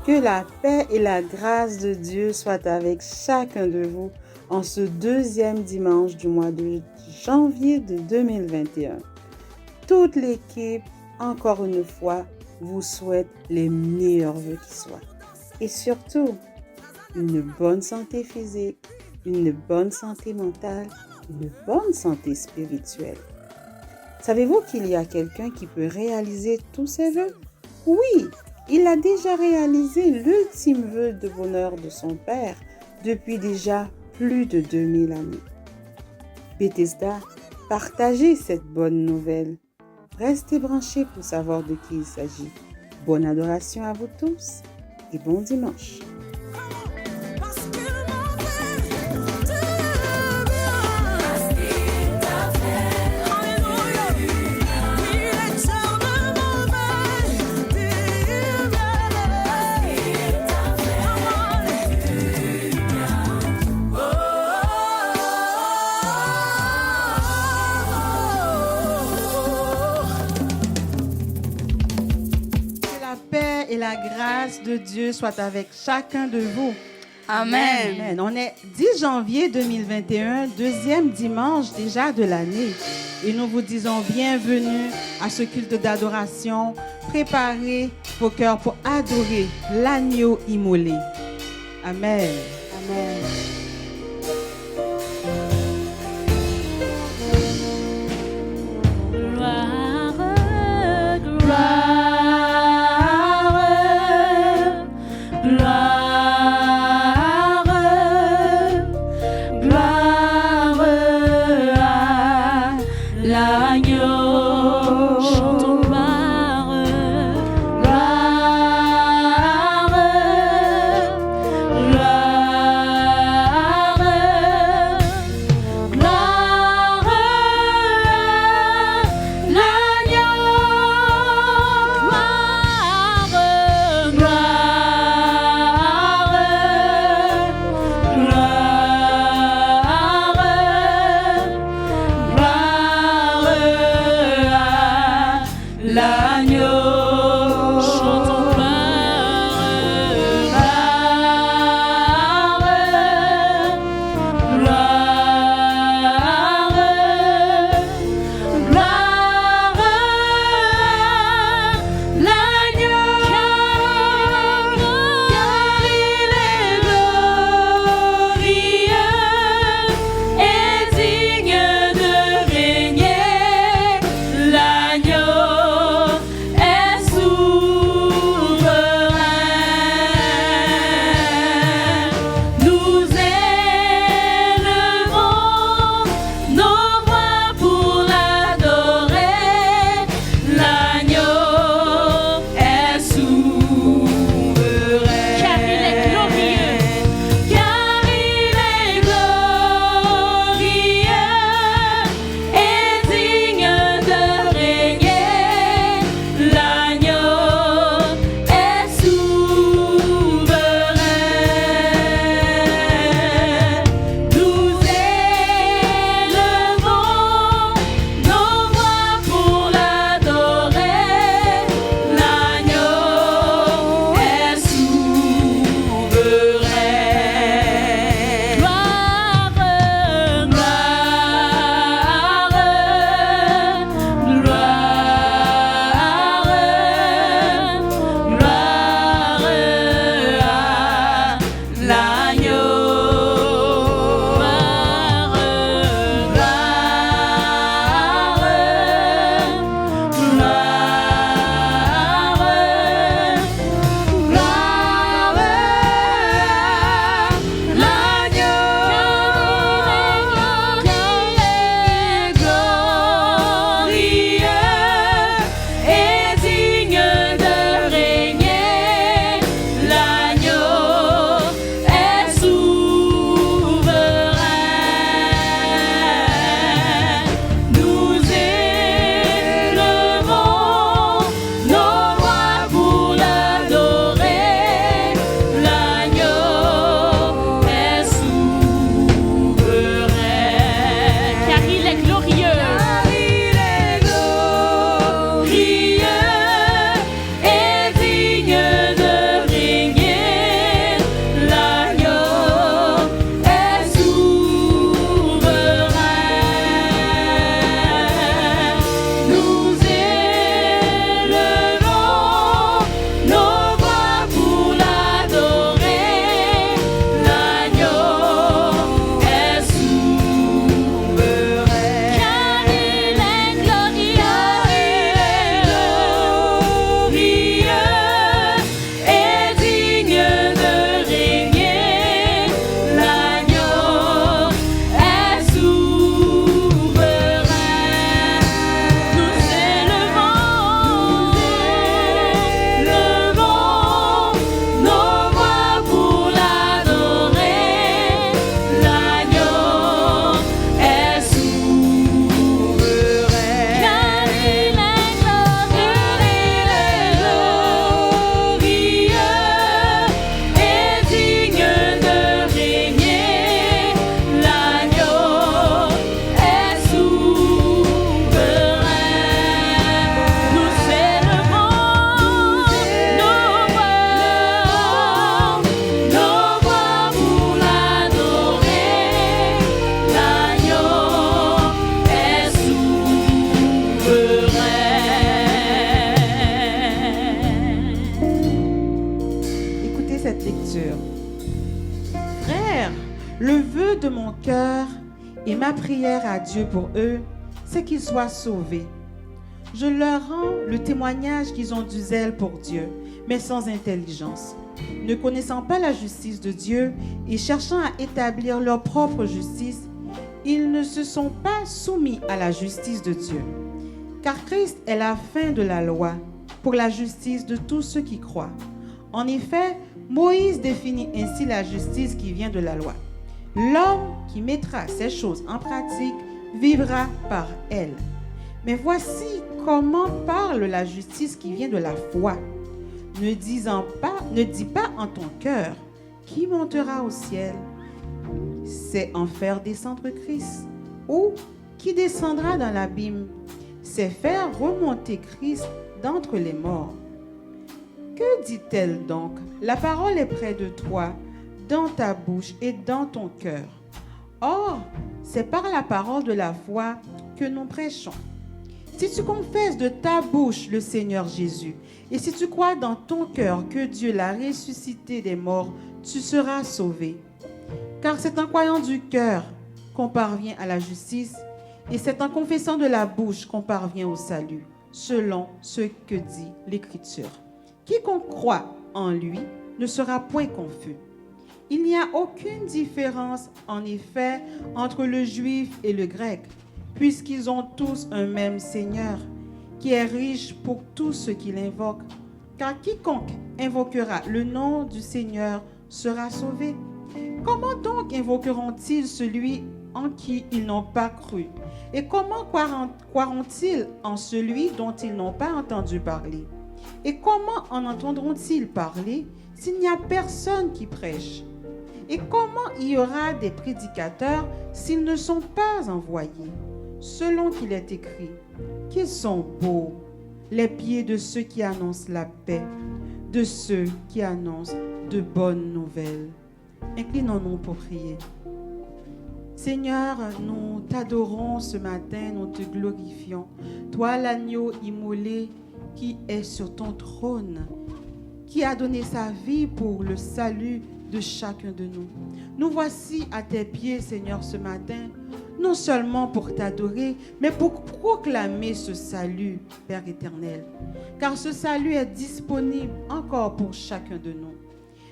Que la paix et la grâce de Dieu soient avec chacun de vous en ce deuxième dimanche du mois de janvier de 2021. Toute l'équipe, encore une fois, vous souhaite les meilleurs vœux qui soient. Et surtout, une bonne santé physique, une bonne santé mentale, une bonne santé spirituelle. Savez-vous qu'il y a quelqu'un qui peut réaliser tous ces vœux? Oui! Il a déjà réalisé l'ultime vœu de bonheur de son Père depuis déjà plus de 2000 années. Bethesda, partagez cette bonne nouvelle. Restez branchés pour savoir de qui il s'agit. Bonne adoration à vous tous et bon dimanche. Et la grâce de Dieu soit avec chacun de vous. Amen. Amen. On est 10 janvier 2021, deuxième dimanche déjà de l'année. Et nous vous disons bienvenue à ce culte d'adoration. Préparez vos cœurs pour adorer l'agneau immolé. Amen. Amen. frères, le vœu de mon cœur et ma prière à Dieu pour eux, c'est qu'ils soient sauvés. Je leur rends le témoignage qu'ils ont du zèle pour Dieu, mais sans intelligence, ne connaissant pas la justice de Dieu et cherchant à établir leur propre justice. Ils ne se sont pas soumis à la justice de Dieu. Car Christ est la fin de la loi pour la justice de tous ceux qui croient. En effet, Moïse définit ainsi la justice qui vient de la loi. L'homme qui mettra ces choses en pratique vivra par elles. Mais voici comment parle la justice qui vient de la foi. Ne dis pas en ton cœur, qui montera au ciel? C'est en faire descendre Christ. Ou qui descendra dans l'abîme? C'est faire remonter Christ d'entre les morts. Que dit-elle donc? La parole est près de toi, dans ta bouche et dans ton cœur. Or, c'est par la parole de la foi que nous prêchons. Si tu confesses de ta bouche le Seigneur Jésus, et si tu crois dans ton cœur que Dieu l'a ressuscité des morts, tu seras sauvé. Car c'est en croyant du cœur qu'on parvient à la justice, et c'est en confessant de la bouche qu'on parvient au salut, selon ce que dit l'Écriture. Quiconque croit en lui ne sera point confus. Il n'y a aucune différence, en effet, entre le juif et le grec, puisqu'ils ont tous un même Seigneur, qui est riche pour tous ceux qui l'invoquent. Car quiconque invoquera le nom du Seigneur sera sauvé. Comment donc invoqueront-ils celui en qui ils n'ont pas cru? Et comment croiront-ils en celui dont ils n'ont pas entendu parler? Et comment en entendront-ils parler s'il n'y a personne qui prêche? Et comment y aura des prédicateurs s'ils ne sont pas envoyés? Selon qu'il est écrit, qu'ils sont beaux, les pieds de ceux qui annoncent la paix, de ceux qui annoncent de bonnes nouvelles. Inclinons-nous pour prier. Seigneur, nous t'adorons ce matin, nous te glorifions. Toi, l'agneau immolé qui est sur ton trône, qui a donné sa vie pour le salut de chacun de nous. Nous voici à tes pieds, Seigneur, ce matin, non seulement pour t'adorer, mais pour proclamer ce salut, Père éternel. Car ce salut est disponible encore pour chacun de nous.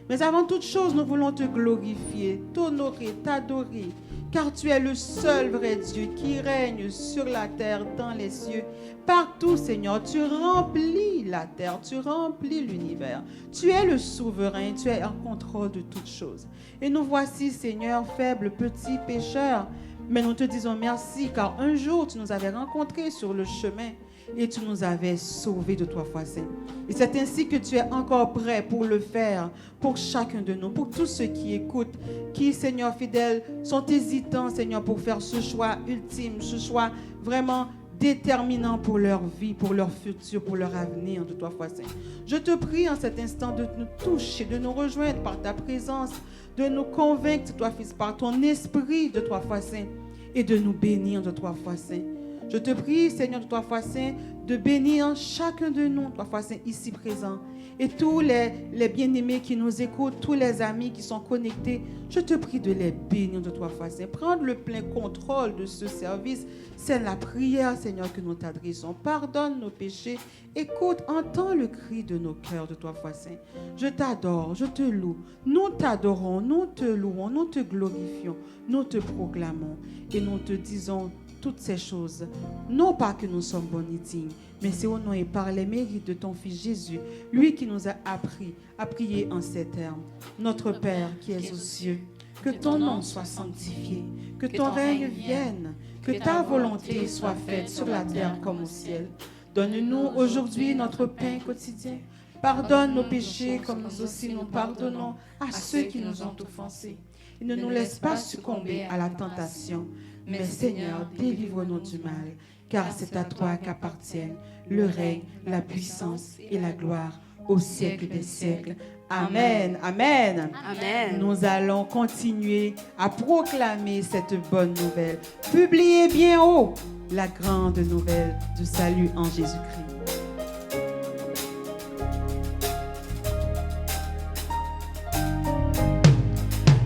Mais avant toute chose, nous voulons te glorifier, t'honorer, t'adorer, car tu es le seul vrai Dieu qui règne sur la terre, dans les cieux. Partout, Seigneur, tu remplis la terre, tu remplis l'univers. Tu es le souverain, tu es en contrôle de toutes choses. Et nous voici, Seigneur, faibles, petits pécheurs. Mais nous te disons merci, car un jour, tu nous avais rencontrés sur le chemin et tu nous avais sauvés de toi, foi saint. Et c'est ainsi que tu es encore prêt pour le faire, pour chacun de nous, pour tous ceux qui écoutent, qui, Seigneur fidèle, sont hésitants, Seigneur, pour faire ce choix ultime, ce choix vraiment déterminant pour leur vie, pour leur futur, pour leur avenir de toi, foi saint. Je te prie en cet instant de nous toucher, de nous rejoindre par ta présence, de nous convaincre de toi, Fils, par ton esprit de toi, foi saint, et de nous bénir de toi, foi saint. Je te prie, Seigneur, de toi, foi saint, de bénir chacun de nous, toi, foi saint, ici présent. Et tous les bien-aimés qui nous écoutent, tous les amis qui sont connectés, je te prie de les bénir de toi, foi saint. Prendre le plein contrôle de ce service. C'est la prière, Seigneur, que nous t'adressons. Pardonne nos péchés. Écoute, entends le cri de nos cœurs de toi, foi saint. Je t'adore, je te loue. Nous t'adorons, nous te louons, nous te glorifions, nous te proclamons. Et nous te disons toutes ces choses, non pas que nous sommes bons et dignes, mais c'est au nom et par les mérites de ton Fils Jésus, lui qui nous a appris à prier en ces termes. Notre Père qui es aux cieux, que ton nom soit sanctifié, que ton règne vienne, que ta volonté soit faite sur la terre comme au ciel. Donne-nous aujourd'hui notre pain quotidien. Pardonne nos péchés comme nous aussi nous pardonnons à ceux qui nous ont offensés. Et ne nous laisse pas succomber à la tentation, mais Seigneur, délivre-nous du mal, car c'est à toi qu'appartiennent le règne, la puissance et la gloire au siècle des siècles. Amen. Amen. Amen. Nous allons continuer à proclamer cette bonne nouvelle. Publiez bien haut la grande nouvelle du salut en Jésus-Christ.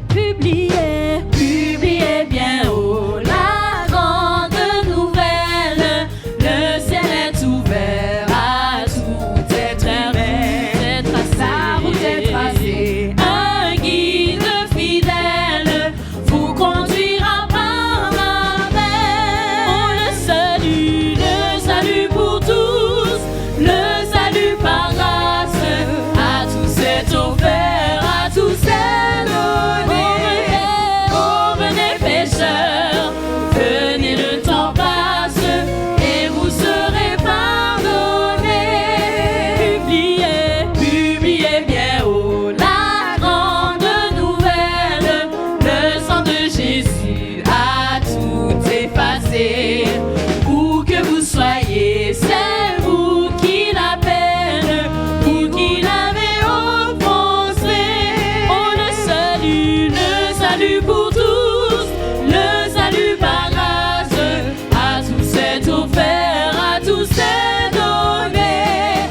Publiez publiez bien haut la grande nouvelle. Le ciel est ouvert à tout être humain. La route est tracée, un guide fidèle vous conduira par la mer. Oh, le salut pour tous, le salut par grâce, à tous c'est offert, à tous c'est donné. Oh, venez pécheurs, venez, le temps passe et vous serez pardonnés. Publiez bien haut la grande nouvelle. Le sang de Jésus a tout effacé. Où que vous soyez, c'est vous qui l'appelle, vous qui l'avez offensé. Oh, le salut pour tous, le salut par grâce, à tous c'est offert, à tous c'est donné.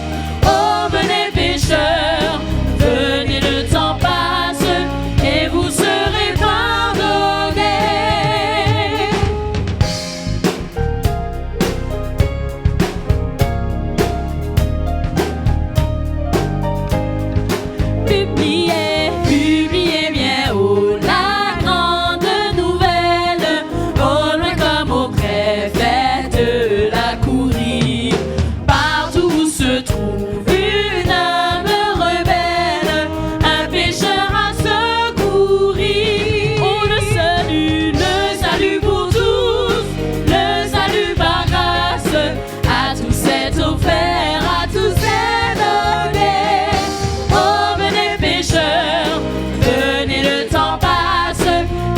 Oh, venez pécheurs, venez, le temps passe et vous serez pardonnés. Publiez bien haut la grande nouvelle. Au loin comme au près, faites-la courir. Partout où se trouve une âme rebelle, un pécheur à secourir. Oh, le salut pour tous, le salut par grâce, à tous c'est offert, à tous c'est donné. Oh, venez pécheurs, venez, le temps passe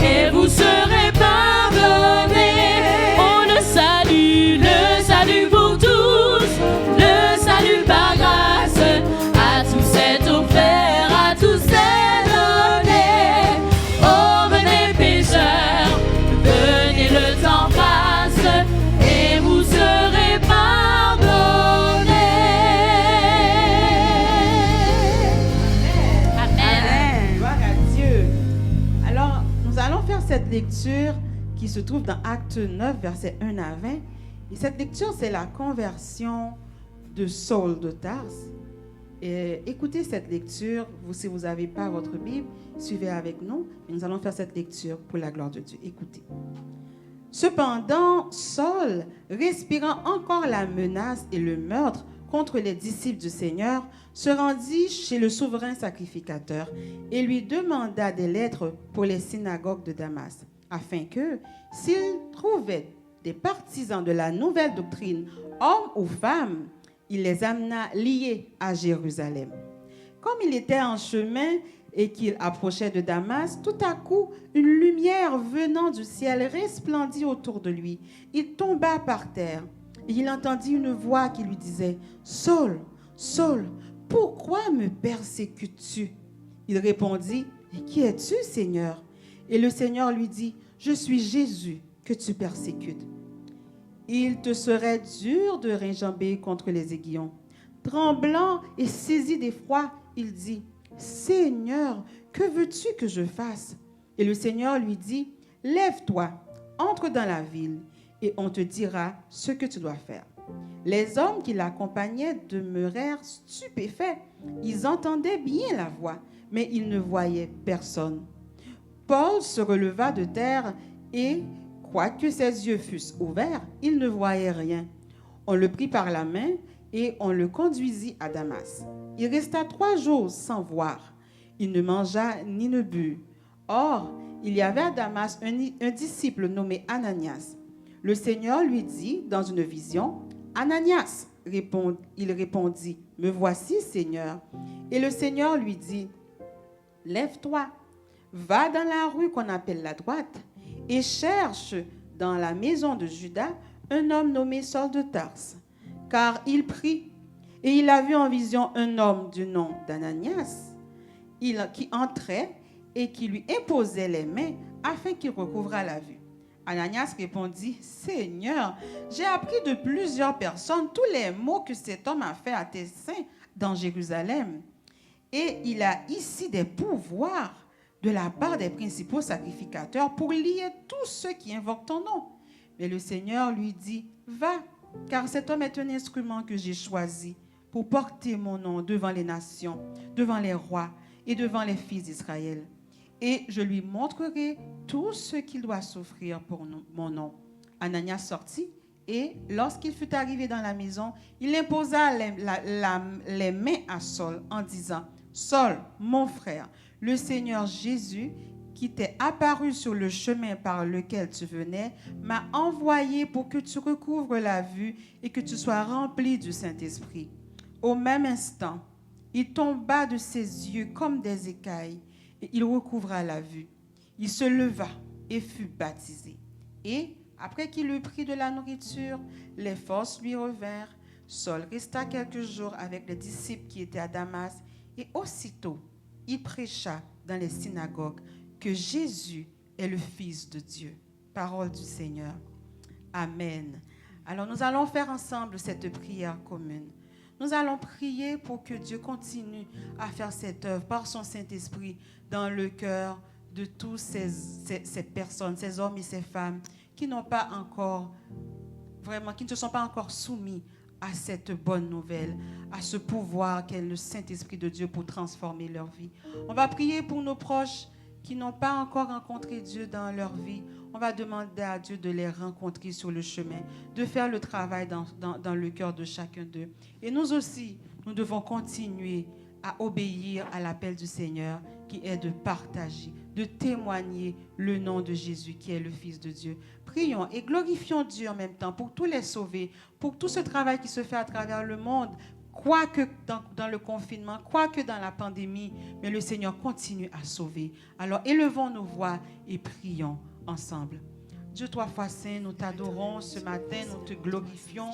et vous serez pardonnés. Oh, le salut pour tous, le salut par grâce, à tous c'est offert, à tous c'est donné. Oh, venez pécheurs, venez, le temps passe et vous serez pardonnés. Amen. Gloire à Dieu. Alors, nous allons faire cette lecture qui se trouve dans Acte 9, versets 1 à 20. Et cette lecture, c'est la conversion de Saul de Tarse. Et écoutez cette lecture. Si vous n'avez pas votre Bible, suivez avec nous. Et nous allons faire cette lecture pour la gloire de Dieu. Écoutez. Cependant, Saul, respirant encore la menace et le meurtre contre les disciples du Seigneur, se rendit chez le souverain sacrificateur et lui demanda des lettres pour les synagogues de Damas, afin que, s'il trouvait des partisans de la nouvelle doctrine, hommes ou femmes, il les amenât liés à Jérusalem. Comme il était en chemin et qu'il approchait de Damas, tout à coup, une lumière venant du ciel resplendit autour de lui. Il tomba par terre et il entendit une voix qui lui disait « Saul, Saul, pourquoi me persécutes-tu » Il répondit « Qui es-tu, Seigneur » Et le Seigneur lui dit « Je suis Jésus que tu persécutes. Il te serait dur de rinjamber contre les aiguillons. » Tremblant et saisi d'effroi, il dit « Seigneur, que veux-tu que je fasse » Et le Seigneur lui dit « Lève-toi, entre dans la ville, et on te dira ce que tu dois faire. » Les hommes qui l'accompagnaient demeurèrent stupéfaits. Ils entendaient bien la voix, mais ils ne voyaient personne. Paul se releva de terre et, quoique ses yeux fussent ouverts, il ne voyait rien. On le prit par la main et on le conduisit à Damas. Il resta 3 jours sans voir. Il ne mangea ni ne but. Or, il y avait à Damas un disciple nommé Ananias. Le Seigneur lui dit dans une vision, « Ananias !» Il répondit, « Me voici, Seigneur. » Et le Seigneur lui dit, « Lève-toi, va dans la rue qu'on appelle la droite et cherche dans la maison de Judas un homme nommé Saul de Tarse. Car il prie et il a vu en vision un homme du nom d'Ananias qui entrait et qui lui imposait les mains afin qu'il recouvrât la vue. Ananias répondit, « Seigneur, j'ai appris de plusieurs personnes tous les maux que cet homme a fait à tes saints dans Jérusalem. Et il a ici des pouvoirs de la part des principaux sacrificateurs pour lier tous ceux qui invoquent ton nom. Mais le Seigneur lui dit, va, car cet homme est un instrument que j'ai choisi pour porter mon nom devant les nations, devant les rois et devant les fils d'Israël. Et je lui montrerai tout ce qu'il doit souffrir pour mon nom. Ananias sortit et, lorsqu'il fut arrivé dans la maison, il imposa les mains à Saul en disant, « Saul, mon frère, le Seigneur Jésus, qui t'est apparu sur le chemin par lequel tu venais, m'a envoyé pour que tu recouvres la vue et que tu sois rempli du Saint-Esprit. » Au même instant, il tomba de ses yeux comme des écailles et il recouvra la vue. Il se leva et fut baptisé. Et, après qu'il eut pris de la nourriture, les forces lui revinrent. Saul resta quelques jours avec les disciples qui étaient à Damas et aussitôt, il prêcha dans les synagogues que Jésus est le Fils de Dieu. Parole du Seigneur. Amen. Alors, nous allons faire ensemble cette prière commune. Nous allons prier pour que Dieu continue à faire cette œuvre par son Saint-Esprit dans le cœur de tous ces personnes, ces hommes et ces femmes qui n'ont pas encore, vraiment, qui ne se sont pas encore soumis à cette bonne nouvelle, à ce pouvoir qu'est le Saint-Esprit de Dieu pour transformer leur vie. On va prier pour nos proches qui n'ont pas encore rencontré Dieu dans leur vie. On va demander à Dieu de les rencontrer sur le chemin, de faire le travail dans le cœur de chacun d'eux. Et nous aussi, nous devons continuer à obéir à l'appel du Seigneur qui est de partager, de témoigner le nom de Jésus qui est le Fils de Dieu. Prions et glorifions Dieu en même temps pour tous les sauver, pour tout ce travail qui se fait à travers le monde, quoique dans le confinement, quoique dans la pandémie, mais le Seigneur continue à sauver. Alors élevons nos voix et prions ensemble. Dieu, toi, foi saint, nous t'adorons ce matin, nous te glorifions,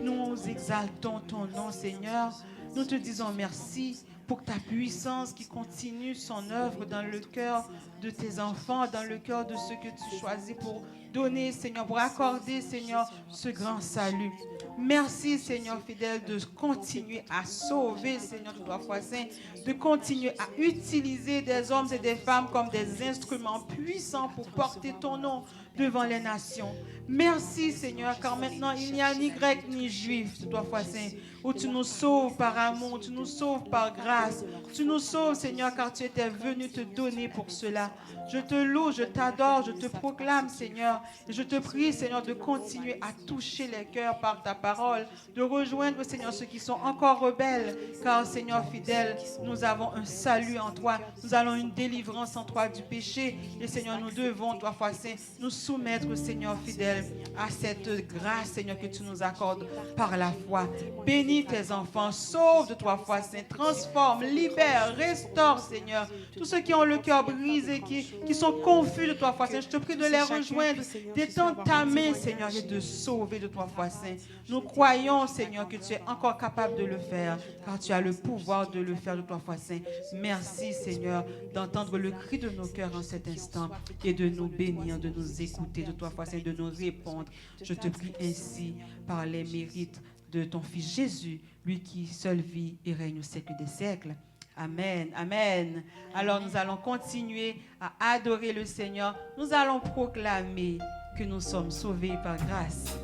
nous exaltons ton nom, Seigneur. Nous te disons merci pour ta puissance qui continue son œuvre dans le cœur de tes enfants, dans le cœur de ceux que tu choisis pour donner, Seigneur, pour accorder, Seigneur, ce grand salut. Merci, Seigneur fidèle, de continuer à sauver, Seigneur de toi, foi saint, de continuer à utiliser des hommes et des femmes comme des instruments puissants pour porter ton nom devant les nations. Merci, Seigneur, car maintenant, il n'y a ni grec ni juif, de toi, foi saint, où tu nous sauves par amour, tu nous sauves par grâce, tu nous sauves, Seigneur, car tu étais venu te donner pour cela. Je te loue, je t'adore, je te proclame, Seigneur, et je te prie, Seigneur, de continuer à toucher les cœurs par ta parole, de rejoindre, Seigneur, ceux qui sont encore rebelles, car, Seigneur fidèle, nous avons un salut en toi, nous avons une délivrance en toi du péché, et Seigneur, nous devons, toi, foi saint, nous soumettre, Seigneur fidèle, à cette grâce, Seigneur, que tu nous accordes par la foi. Bénis tes enfants, sauve de toi, foi saint, transforme, libère, restaure, Seigneur, tous ceux qui ont le cœur brisé, qui sont confus de toi, foi saint, je te prie de les rejoindre, d'étendre ta main, Seigneur, et de sauver de toi, foi saint. Nous croyons, Seigneur, que tu es encore capable de le faire, car tu as le pouvoir de le faire de toi, foi saint. Merci, Seigneur, d'entendre le cri de nos cœurs en cet instant et de nous bénir, de nous écouter de toi, foi saint, de nous répondre. Je te prie ainsi par les mérites de ton Fils Jésus, lui qui seul vit et règne au siècle des siècles. Amen, amen. Alors nous allons continuer à adorer le Seigneur. Nous allons proclamer que nous sommes sauvés par grâce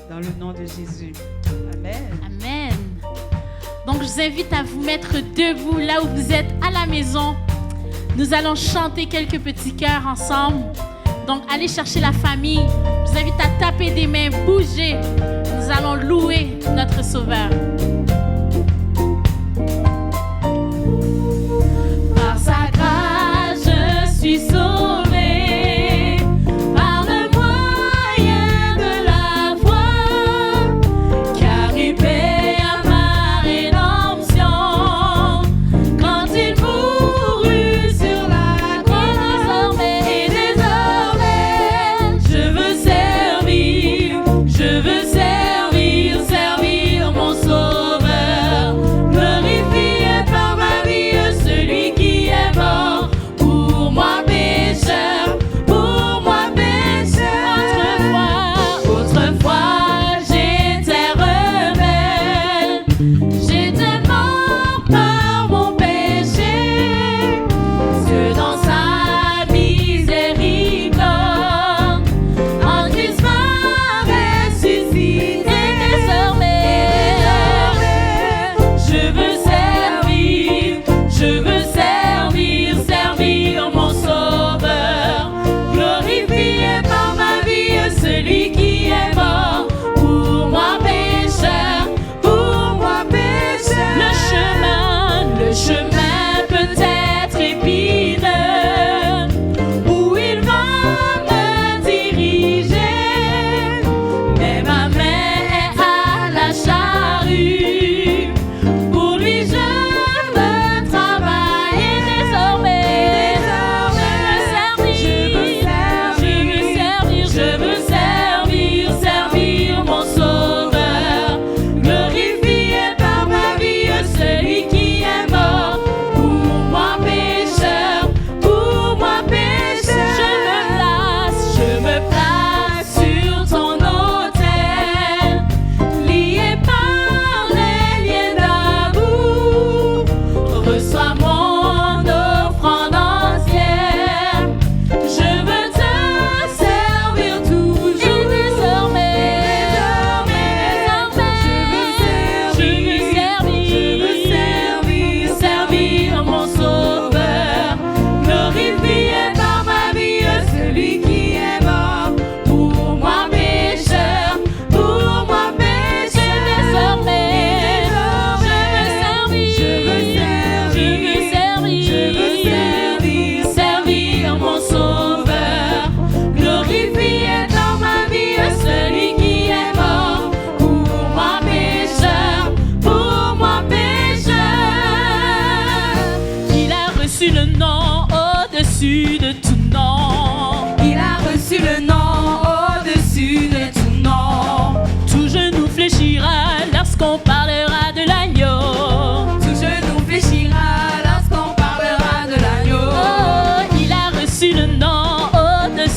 dans le nom de Jésus. Amen. Amen. Donc je vous invite à vous mettre debout là où vous êtes à la maison. Nous allons chanter quelques petits chœurs ensemble. Donc allez chercher la famille. Je vous invite à taper des mains, bouger. Nous allons louer notre Sauveur. Par sa grâce, je suis sauvé. Par le moyen de la foi, car il paie à ma rédemption. Quand il mourut sur la croix, et désormais, je veux servir mon Sauveur.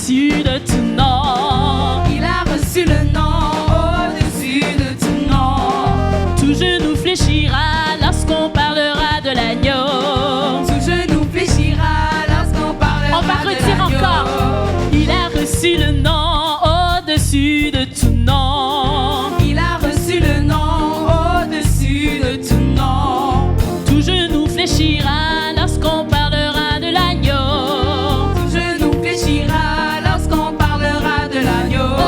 au-dessus de tout nom. Il a reçu le nom au-dessus de tout nom. Tout genou fléchira lorsqu'on parlera de l'agneau. Tout genou fléchira lorsqu'on parlera On va de redire l'agneau. encore. Il a reçu le nom au-dessus de tout nom. Il a reçu le nom au-dessus de tout nom. Tout genou fléchira lorsqu'on parlera de l'agneau. Tout genou fléchira lorsqu'on parlera de l'agneau. Oh,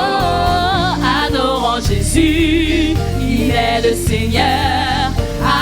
adorons Jésus, il est le Seigneur.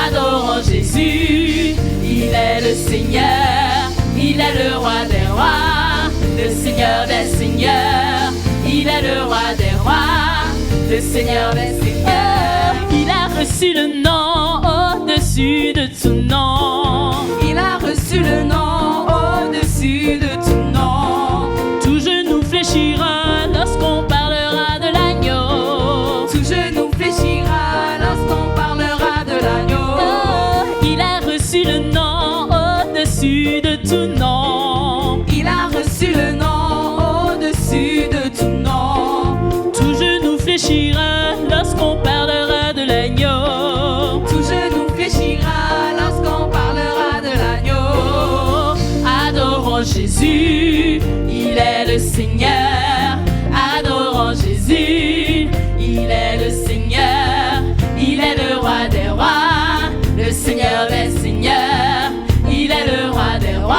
Adorons Jésus, il est le Seigneur. Il est le roi des rois, le Seigneur des seigneurs. Il est le roi des rois, le Seigneur des seigneurs. Il a reçu le nom au-dessus de tout nom. Il a reçu le nom au-dessus de tout nom. Tout genou fléchira lorsqu'on parlera de l'agneau. Tout genou fléchira lorsqu'on parlera de l'agneau. Oh, il a reçu le nom au-dessus de tout nom. Il a reçu le nom au-dessus de tout nom. Tout genou fléchira lorsqu'on parlera de l'agneau. Tout genou fléchira lorsqu'on parlera de l'agneau. Adorons Jésus, il est le Seigneur. Adorons Jésus, il est le Seigneur. Il est le roi des rois, le Seigneur des seigneurs. Il est le roi des rois,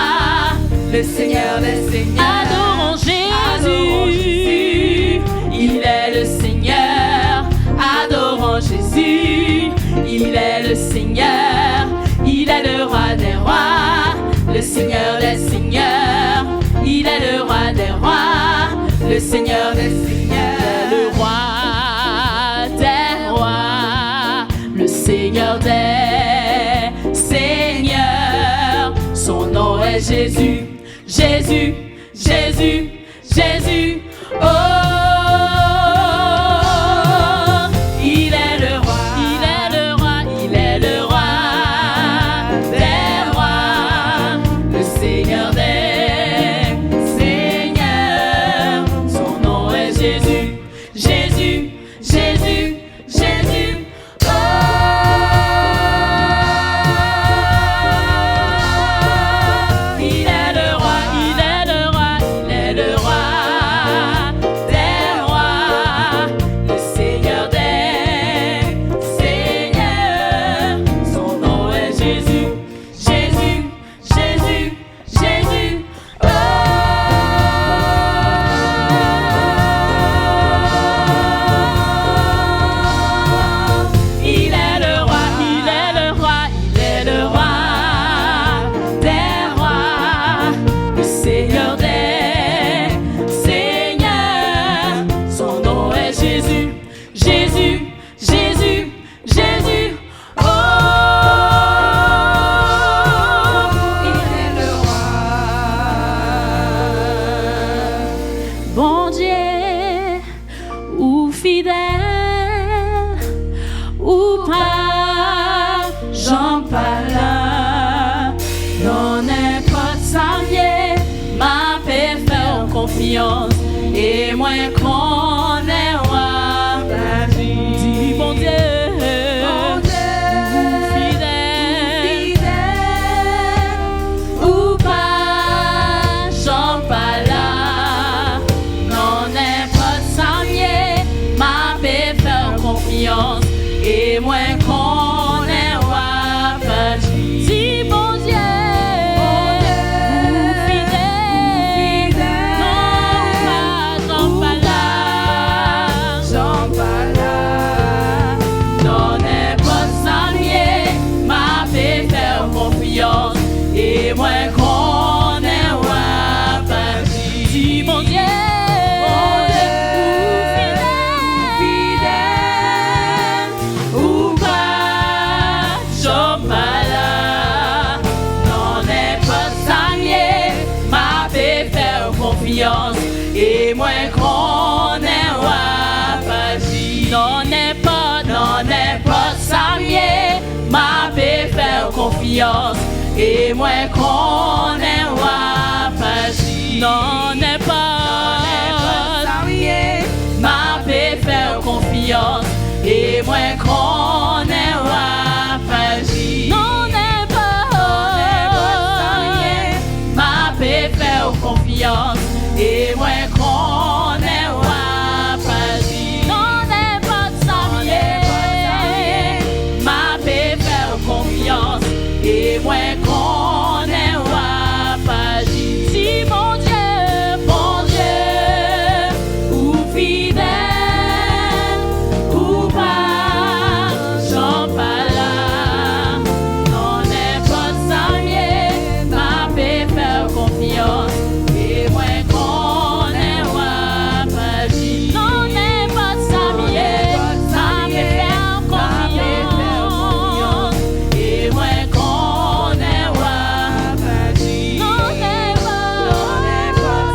Le Seigneur des seigneurs. adorons Jésus, il est le Seigneur. Adorons Jésus, il est le Seigneur. Il est le roi des rois, le Seigneur des seigneurs. Il est le roi des rois, le Seigneur des seigneurs. Le roi des rois, le Seigneur des seigneurs. Son nom est Jésus, Jésus, Jésus, Jésus. Oh, il est le roi, il est le roi, il est le roi des rois, le Seigneur des seigneurs. Son nom est Jésus, Jésus, Jésus, Jésus. Oh, il est le roi, il est le roi, il est le roi des rois, le Seigneur des seigneurs. Son nom est Jésus, Jésus, Jésus, Jésus. Oh, il est le roi, il est le roi, il est le roi des rois, le Seigneur des seigneurs. Son nom est Jésus, Jésus, Jésus, Jésus. Oh, Il est le roi. bon Dieu, ou fidèle, ou pas, j'en parle. Non, n'importe ça vient, m'a fait faire confiance, et moins qu'on est roi. Dis bon Dieu, Bon Dieu, fidèle, fidèle. ou pas, j'en parle. Non, n'importe ça vient, m'a fait faire confiance, et moins qu'on est roi. Dis bon Dieu, fidèle, non, pas, j'en parle. J'en parle. Non, n'importe ça vient, m'a fait faire confiance, et moins qu'on est roi. Dis mon Dieu, fidèle, ou pas, j'en parle. Non, n'importe ça vient, m'a fait faire confiance, et moins qu'on est roi. Non, n'importe ça vient, m'a fait faire confiance, et moins qu'on est roi. Non, n'importe connais Wafaji. Non n'est pas ma paix faire confiance et moi connais Wafaji. Non n'est pas ma paix faire confiance et moi connais Wafaji. Si mon Dieu, ou fidèle ou pas, j'en parle là. Non n'est pas sérieux, ma paix faire confiance et moi connais Wafaji. Non n'est pas sérieux, ma paix faire confiance et moi connais Wafaji. Non n'est pas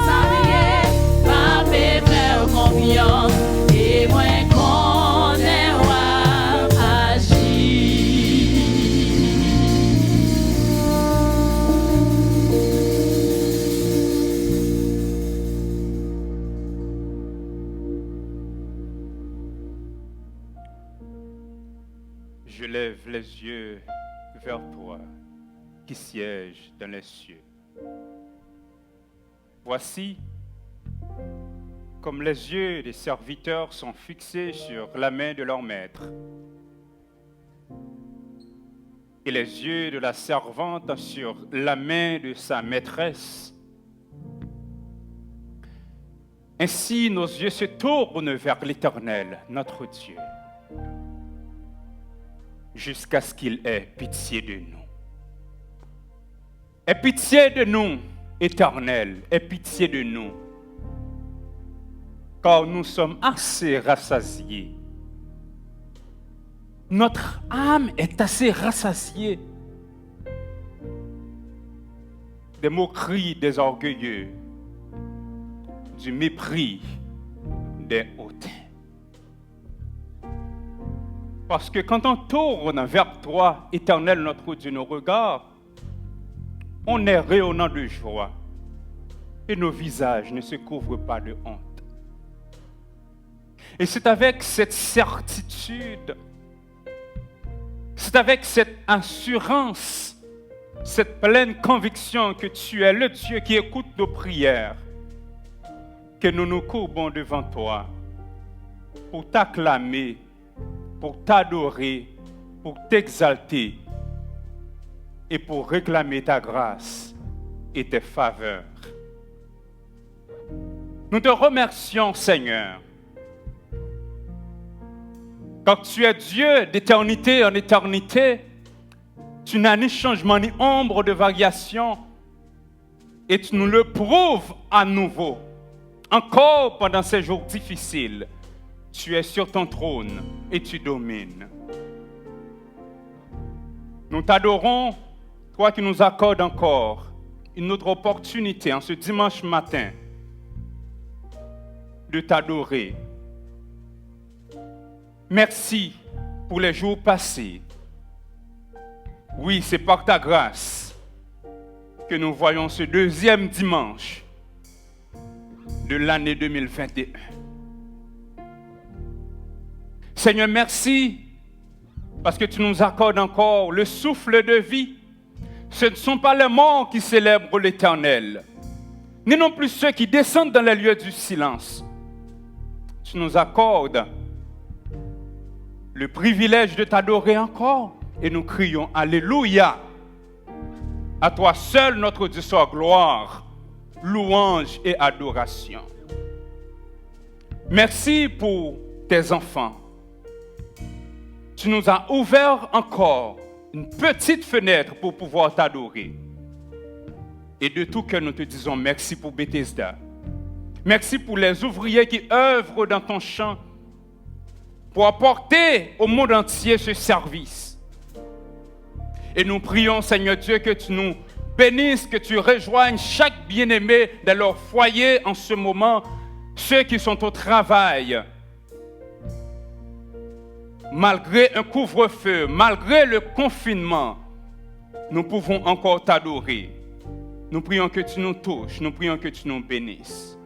sérieux, ma paix faire confiance et moi connais Wafaji. Je lève les yeux vers toi qui sièges dans les cieux. Voici, comme les yeux des serviteurs sont fixés sur la main de leur maître, et les yeux de la servante sur la main de sa maîtresse, ainsi nos yeux se tournent vers l'Éternel, notre Dieu, jusqu'à ce qu'il ait pitié de nous. Aie pitié de nous, Éternel, aie pitié de nous, car nous sommes assez rassasiés. Notre âme est assez rassasiée des moqueries des orgueilleux, du mépris des hautains. Parce que quand on tourne vers toi, Éternel, notre Dieu, nos regards, on est rayonnant de joie et nos visages ne se couvrent pas de honte. Et c'est avec cette certitude, c'est avec cette assurance, cette pleine conviction que tu es le Dieu qui écoute nos prières, que nous nous courbons devant toi pour t'acclamer, pour t'adorer, pour t'exalter et pour réclamer ta grâce et tes faveurs. Nous te remercions, Seigneur, car tu es Dieu d'éternité en éternité. Tu n'as ni changement ni ombre de variation et tu nous le prouves à nouveau. Encore pendant ces jours difficiles, tu es sur ton trône et tu domines. Nous t'adorons, toi qui nous accordes encore une autre opportunité en ce dimanche matin de t'adorer. Merci pour les jours passés. Oui, c'est par ta grâce que nous voyons ce deuxième dimanche de l'année 2021. Seigneur, merci parce que tu nous accordes encore le souffle de vie. Ce ne sont pas les morts qui célèbrent l'Éternel, ni non plus ceux qui descendent dans les lieux du silence. Tu nous accordes le privilège de t'adorer encore et nous crions Alléluia. À toi seul, notre Dieu, soit gloire, louange et adoration. Merci pour tes enfants. Tu nous as ouvert encore une petite fenêtre pour pouvoir t'adorer. Et de tout cœur, nous te disons merci pour Bethesda. Merci pour les ouvriers qui œuvrent dans ton champ pour apporter au monde entier ce service. Et nous prions, Seigneur Dieu, que tu nous bénisses, que tu rejoignes chaque bien-aimé dans leur foyer en ce moment, ceux qui sont au travail. Malgré un couvre-feu, malgré le confinement, nous pouvons encore t'adorer. Nous prions que tu nous touches, nous prions que tu nous bénisses.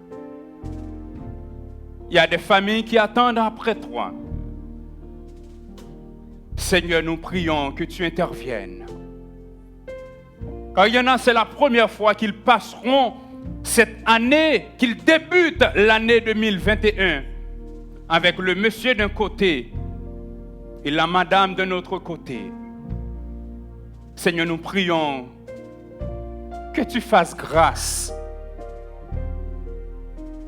Il y a des familles qui attendent après toi. Seigneur, nous prions que tu interviennes. Car il y en a, c'est la première fois qu'ils passeront cette année, qu'ils débutent l'année 2021 avec le monsieur d'un côté et la madame d'un autre côté. Seigneur, nous prions que tu fasses grâce.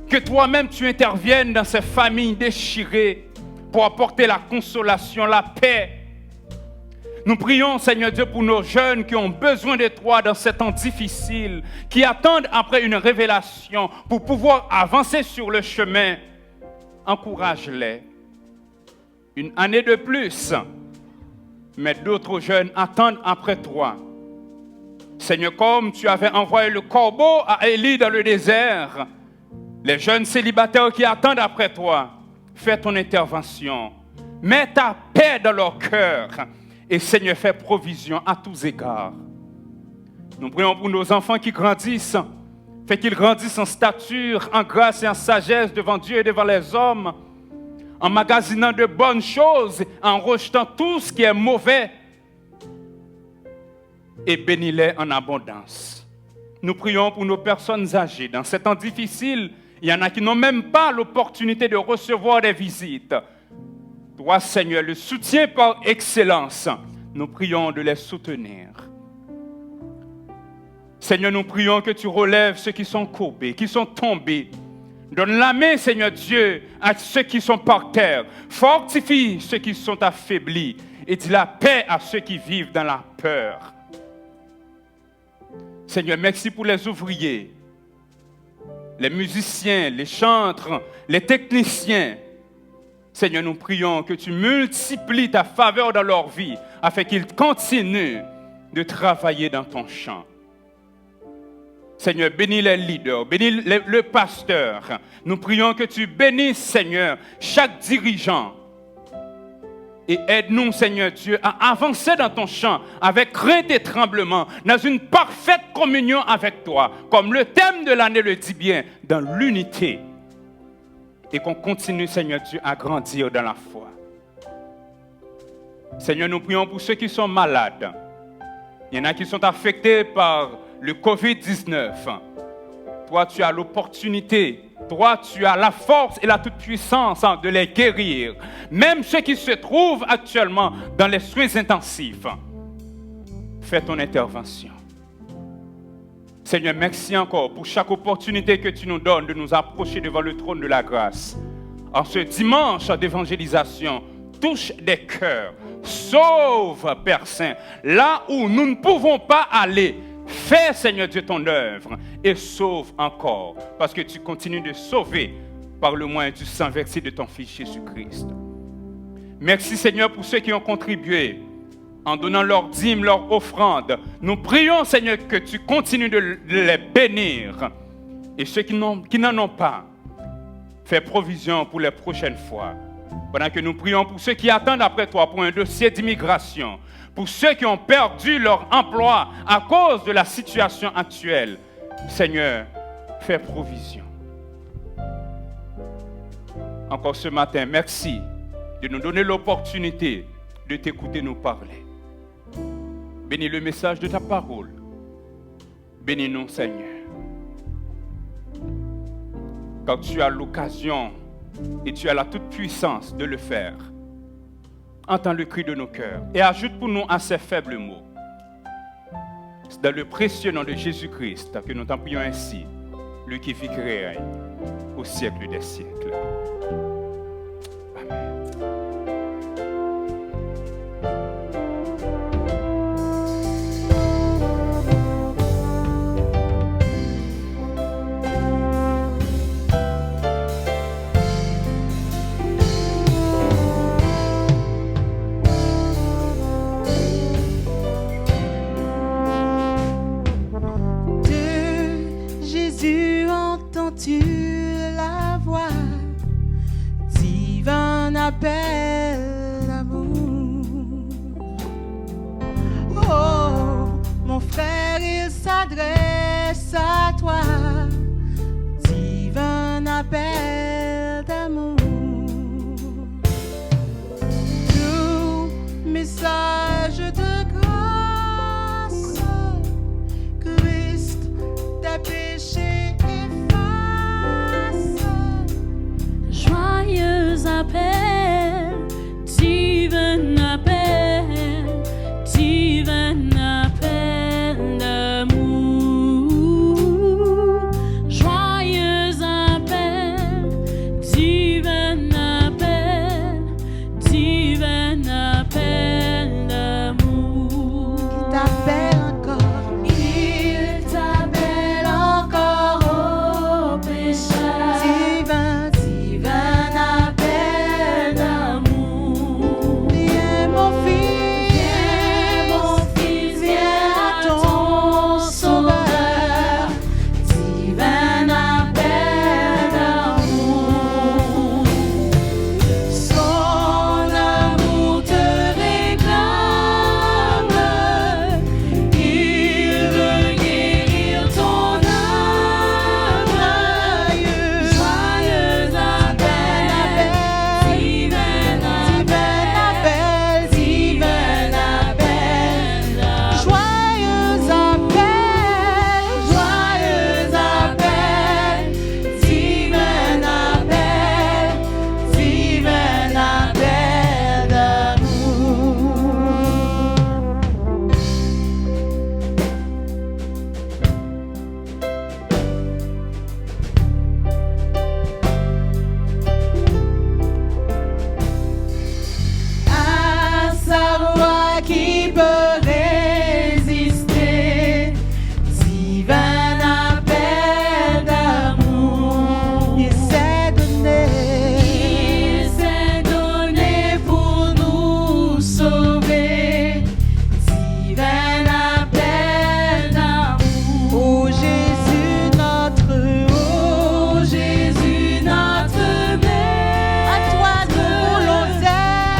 Que toi-même tu interviennes dans ces familles déchirées pour apporter la consolation, la paix. Nous prions, Seigneur Dieu, pour nos jeunes qui ont besoin de toi dans ces temps difficiles, qui attendent après une révélation pour pouvoir avancer sur le chemin. Encourage-les. Une année de plus, mais d'autres jeunes attendent après toi. Seigneur, comme tu avais envoyé le corbeau à Élie dans le désert, les jeunes célibataires qui attendent après toi, fais ton intervention. Mets ta paix dans leur cœur. Et Seigneur, fais provision à tous égards. Nous prions pour nos enfants qui grandissent. Fais qu'ils grandissent en stature, en grâce et en sagesse devant Dieu et devant les hommes. En magasinant de bonnes choses, en rejetant tout ce qui est mauvais. Et bénis-les en abondance. Nous prions pour nos personnes âgées. Dans ces temps difficiles, il y en a qui n'ont même pas l'opportunité de recevoir des visites. Toi, Seigneur, le soutien par excellence, nous prions de les soutenir. Seigneur, nous prions que tu relèves ceux qui sont courbés, qui sont tombés. Donne la main, Seigneur Dieu, à ceux qui sont par terre. Fortifie ceux qui sont affaiblis et dis la paix à ceux qui vivent dans la peur. Seigneur, merci pour les ouvriers, les musiciens, les chantres, les techniciens. Seigneur, nous prions que tu multiplies ta faveur dans leur vie afin qu'ils continuent de travailler dans ton champ. Seigneur, bénis les leaders, bénis le pasteur. Nous prions que tu bénisses, Seigneur, chaque dirigeant. Et aide-nous, Seigneur Dieu, à avancer dans ton champ avec crainte et tremblement, dans une parfaite communion avec toi, comme le thème de l'année le dit bien, dans l'unité. Et qu'on continue, Seigneur Dieu, à grandir dans la foi. Seigneur, nous prions pour ceux qui sont malades. Il y en a qui sont affectés par le COVID-19. Toi, tu as l'opportunité, toi, tu as la force et la toute-puissance de les guérir. Même ceux qui se trouvent actuellement dans les soins intensifs. Fais ton intervention. Seigneur, merci encore pour chaque opportunité que tu nous donnes de nous approcher devant le trône de la grâce. En ce dimanche d'évangélisation, touche des cœurs, sauve, Père Saint, là où nous ne pouvons pas aller. Fais, Seigneur Dieu, ton œuvre et sauve encore, parce que tu continues de sauver par le moyen du sang versé de ton Fils Jésus-Christ. Merci, Seigneur, pour ceux qui ont contribué en donnant leur dîme, leur offrande. Nous prions, Seigneur, que tu continues de les bénir. Et ceux qui n'en ont pas, fais provision pour les prochaines fois. Pendant que nous prions pour ceux qui attendent après toi pour un dossier d'immigration, pour ceux qui ont perdu leur emploi à cause de la situation actuelle. Seigneur, fais provision. Encore ce matin, merci de nous donner l'opportunité de t'écouter nous parler. Bénis le message de ta parole. Bénis-nous, Seigneur. Car tu as l'occasion et tu as la toute-puissance de le faire. Entends le cri de nos cœurs et ajoute pour nous à ces faibles mots. C'est dans le précieux nom de Jésus-Christ que nous t'en prions ainsi, lui qui vit et règne au siècle des siècles. Amen. Tu la voix, divin appel d'amour. Oh, mon frère, il s'adresse à toi, divin appel d'amour. Tous mes appel, divin appel, divin appel d'amour. Joyeux appel, divin appel, divin appel d'amour. Il t'appelle encore. Il t'appelle encore au pécheur. Divin, Divin appel d'amour. viens mon fils, Viens mon fils, viens à ton sauveur. Divin appel d'amour. Son amour te réclame. Il veut guérir ton âme. Joyeux appel, divin appel, divin appel d'amour. joyeux appel, Joyeux appel, divin appel, divin appel d'amour. À sa voix qui peut résister, divin appel d'amour. il s'est donné. Il s'est donné pour nous sauver, divin appel d'amour. Ô Jésus notre Oh Jésus notre Maître, à toi nous voulons à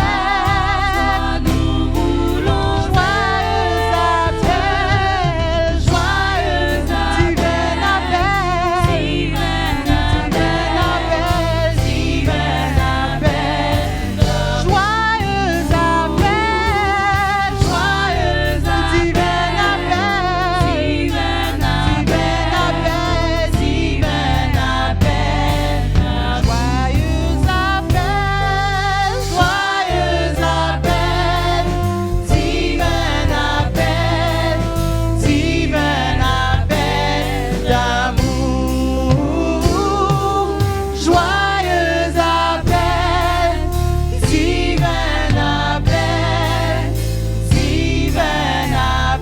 toi nous voulons joyeux appel, joyeux divin appel, divin appel, divin appel, joyeux appel, joyeux divin appel, divin appel, divin appel, joyeux appel, joyeux appel, divin appel, divin appel d'amour. Joyeux appel, divin appel, divin appel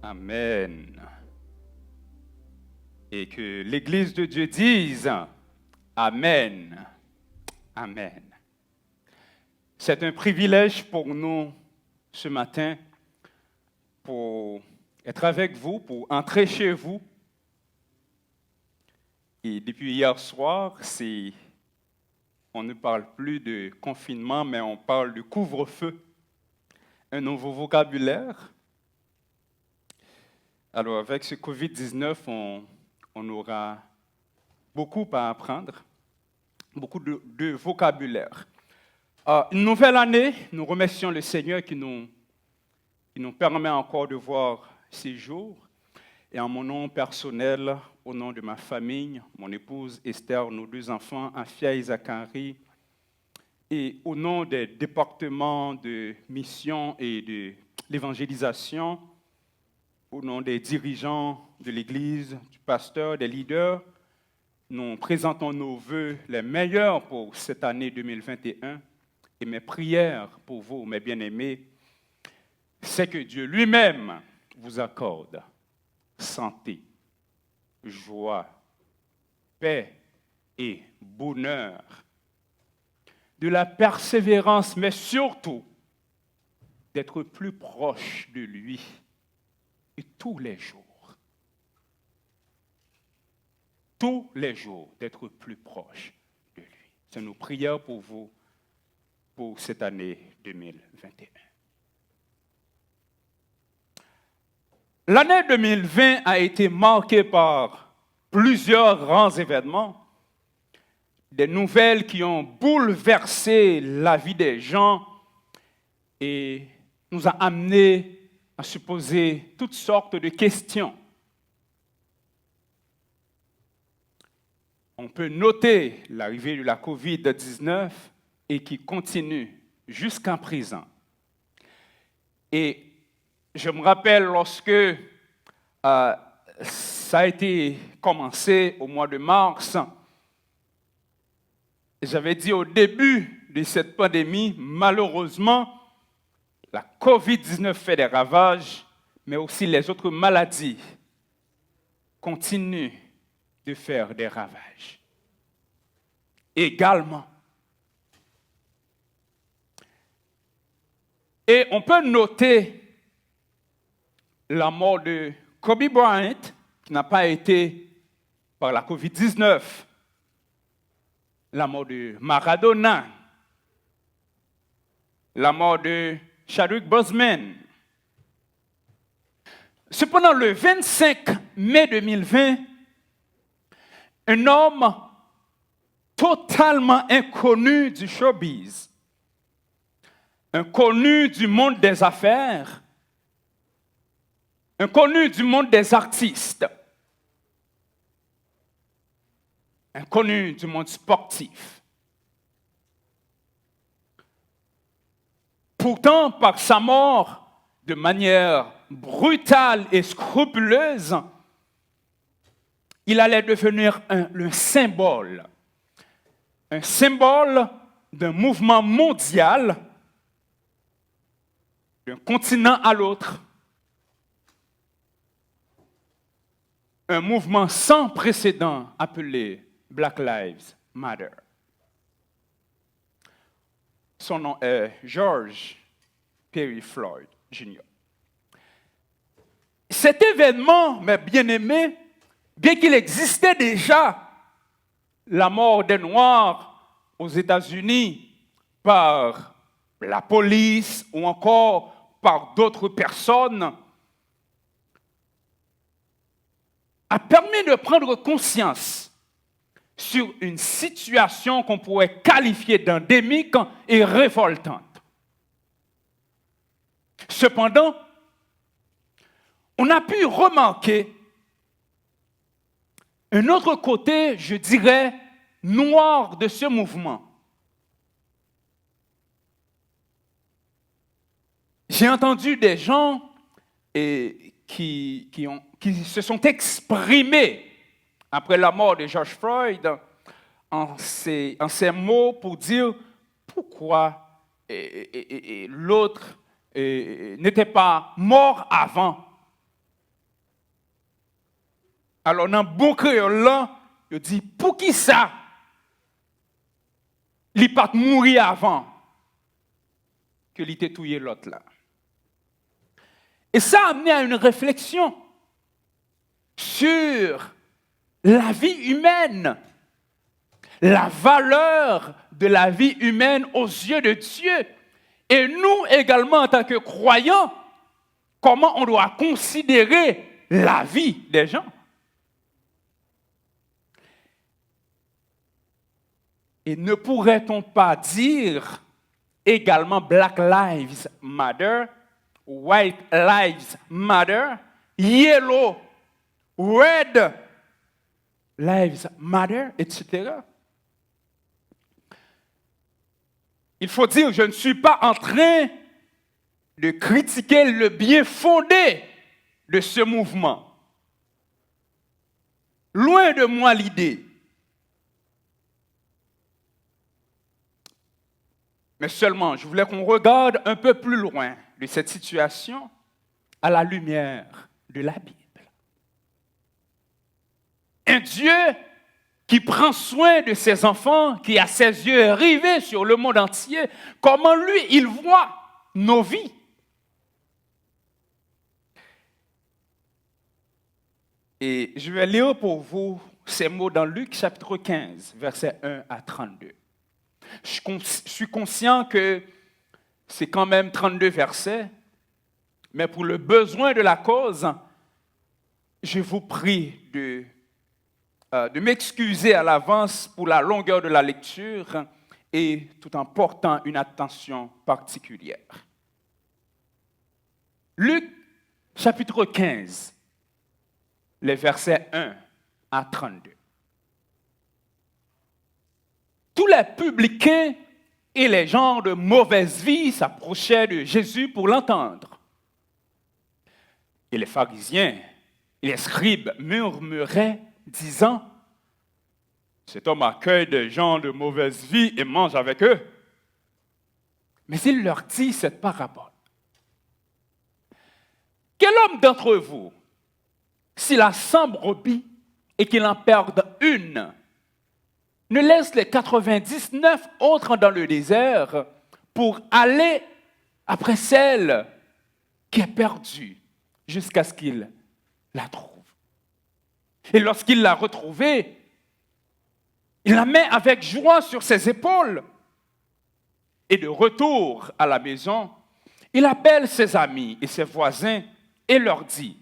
Amen. Et que l'Église de Dieu dise Amen. Amen. C'est un privilège pour nous ce matin pour être avec vous, pour entrer chez vous. Et depuis hier soir, on ne parle plus de confinement, mais on parle de couvre-feu. Un nouveau vocabulaire. Alors, avec ce COVID-19, on aura beaucoup à apprendre, beaucoup de vocabulaire. Une nouvelle année, nous remercions le Seigneur qui nous permet encore de voir ces jours. Et en mon nom personnel, au nom de ma famille, mon épouse Esther, nos 2 enfants, Afia et Zachary, et au nom des départements de mission et de l'évangélisation, au nom des dirigeants de l'Église, du pasteur, des leaders, nous présentons nos vœux les meilleurs pour cette année 2021 et mes prières pour vous, mes bien-aimés, c'est que Dieu lui-même vous accorde santé, joie, paix et bonheur, de la persévérance, mais surtout d'être plus proche de lui et tous les jours. Tous les jours, d'être plus proche de lui. C'est nos prières pour vous pour cette année 2021. L'année 2020 a été marquée par plusieurs grands événements, des nouvelles qui ont bouleversé la vie des gens et nous a amenés à se poser toutes sortes de questions. On peut noter l'arrivée de la COVID-19 et qui continue jusqu'à présent. Et je me rappelle lorsque ça a été commencé au mois de mars, j'avais dit au début de cette pandémie, malheureusement, la COVID-19 fait des ravages, mais aussi les autres maladies continuent de faire des ravages. Également. Et on peut noter la mort de Kobe Bryant, qui n'a pas été par la COVID-19, la mort de Maradona, la mort de Chadwick Boseman. Cependant, le 25 mai 2020, un homme totalement inconnu du showbiz, inconnu du monde des affaires, inconnu du monde des artistes, inconnu du monde sportif. Pourtant, par sa mort, de manière brutale et scrupuleuse, il allait devenir un symbole d'un mouvement mondial, d'un continent à l'autre, un mouvement sans précédent appelé Black Lives Matter. Son nom est George Perry Floyd Jr. Cet événement, mes bien-aimés, bien qu'il existait déjà la mort des Noirs aux États-Unis par la police ou encore par d'autres personnes, a permis de prendre conscience sur une situation qu'on pourrait qualifier d'endémique et révoltante. Cependant, on a pu remarquer un autre côté, je dirais, noir de ce mouvement. J'ai entendu des gens qui se sont exprimés après la mort de George Floyd en ces mots pour dire pourquoi l'autre n'était pas mort avant. Alors, dans le bon créole là, il dit, pour qui ça? Il n'est pas mourir avant que il était tué l'autre là. Et ça a amené à une réflexion sur la vie humaine, la valeur de la vie humaine aux yeux de Dieu. Et nous également, en tant que croyants, comment on doit considérer la vie des gens. Et ne pourrait-on pas dire également Black Lives Matter, White Lives Matter, Yellow, Red Lives Matter, etc. Il faut dire, je ne suis pas en train de critiquer le bien fondé de ce mouvement. Loin de moi l'idée. Mais seulement, je voulais qu'on regarde un peu plus loin de cette situation à la lumière de la Bible. Un Dieu qui prend soin de ses enfants, qui a ses yeux rivés sur le monde entier, comment lui, il voit nos vies. Et je vais lire pour vous ces mots dans Luc chapitre 15, versets 1 à 32. Je suis conscient que c'est quand même 32 versets, mais pour le besoin de la cause, je vous prie de m'excuser à l'avance pour la longueur de la lecture et tout en portant une attention particulière. Luc chapitre 15, les versets 1 à 32. Tous les publicains et les gens de mauvaise vie s'approchaient de Jésus pour l'entendre. Et les pharisiens et les scribes murmuraient, disant, « Cet homme accueille des gens de mauvaise vie et mange avec eux. » Mais il leur dit cette parabole. « Quel homme d'entre vous, s'il a 100 brebis et qu'il en perde une, ne laisse les 99 autres dans le désert pour aller après celle qui est perdue jusqu'à ce qu'il la trouve. Et lorsqu'il l'a retrouvée, il la met avec joie sur ses épaules. Et de retour à la maison, il appelle ses amis et ses voisins et leur dit,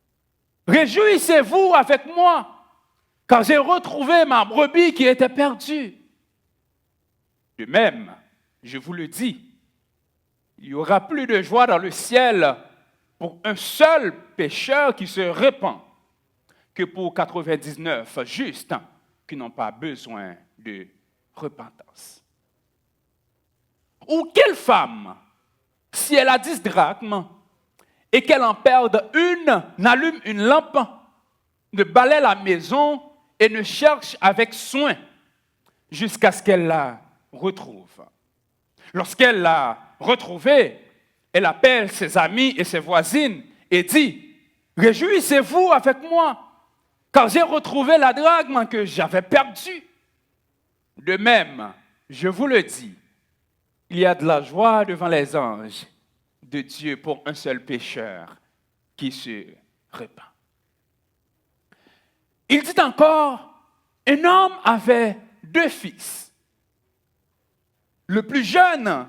« Réjouissez-vous avec moi, car j'ai retrouvé ma brebis qui était perdue. » De même, je vous le dis, il y aura plus de joie dans le ciel pour un seul pécheur qui se répand que pour 99 justes qui n'ont pas besoin de repentance. Ou quelle femme, si elle a 10 drachmes et qu'elle en perde une, n'allume une lampe, ne balaie la maison et ne cherche avec soin jusqu'à ce qu'elle la retrouve. Lorsqu'elle l'a retrouvée, elle appelle ses amis et ses voisines et dit, « Réjouissez-vous avec moi, car j'ai retrouvé la drachme que j'avais perdue. » De même, je vous le dis, il y a de la joie devant les anges de Dieu pour un seul pécheur qui se repent. Il dit encore, un homme avait 2 fils. Le plus jeune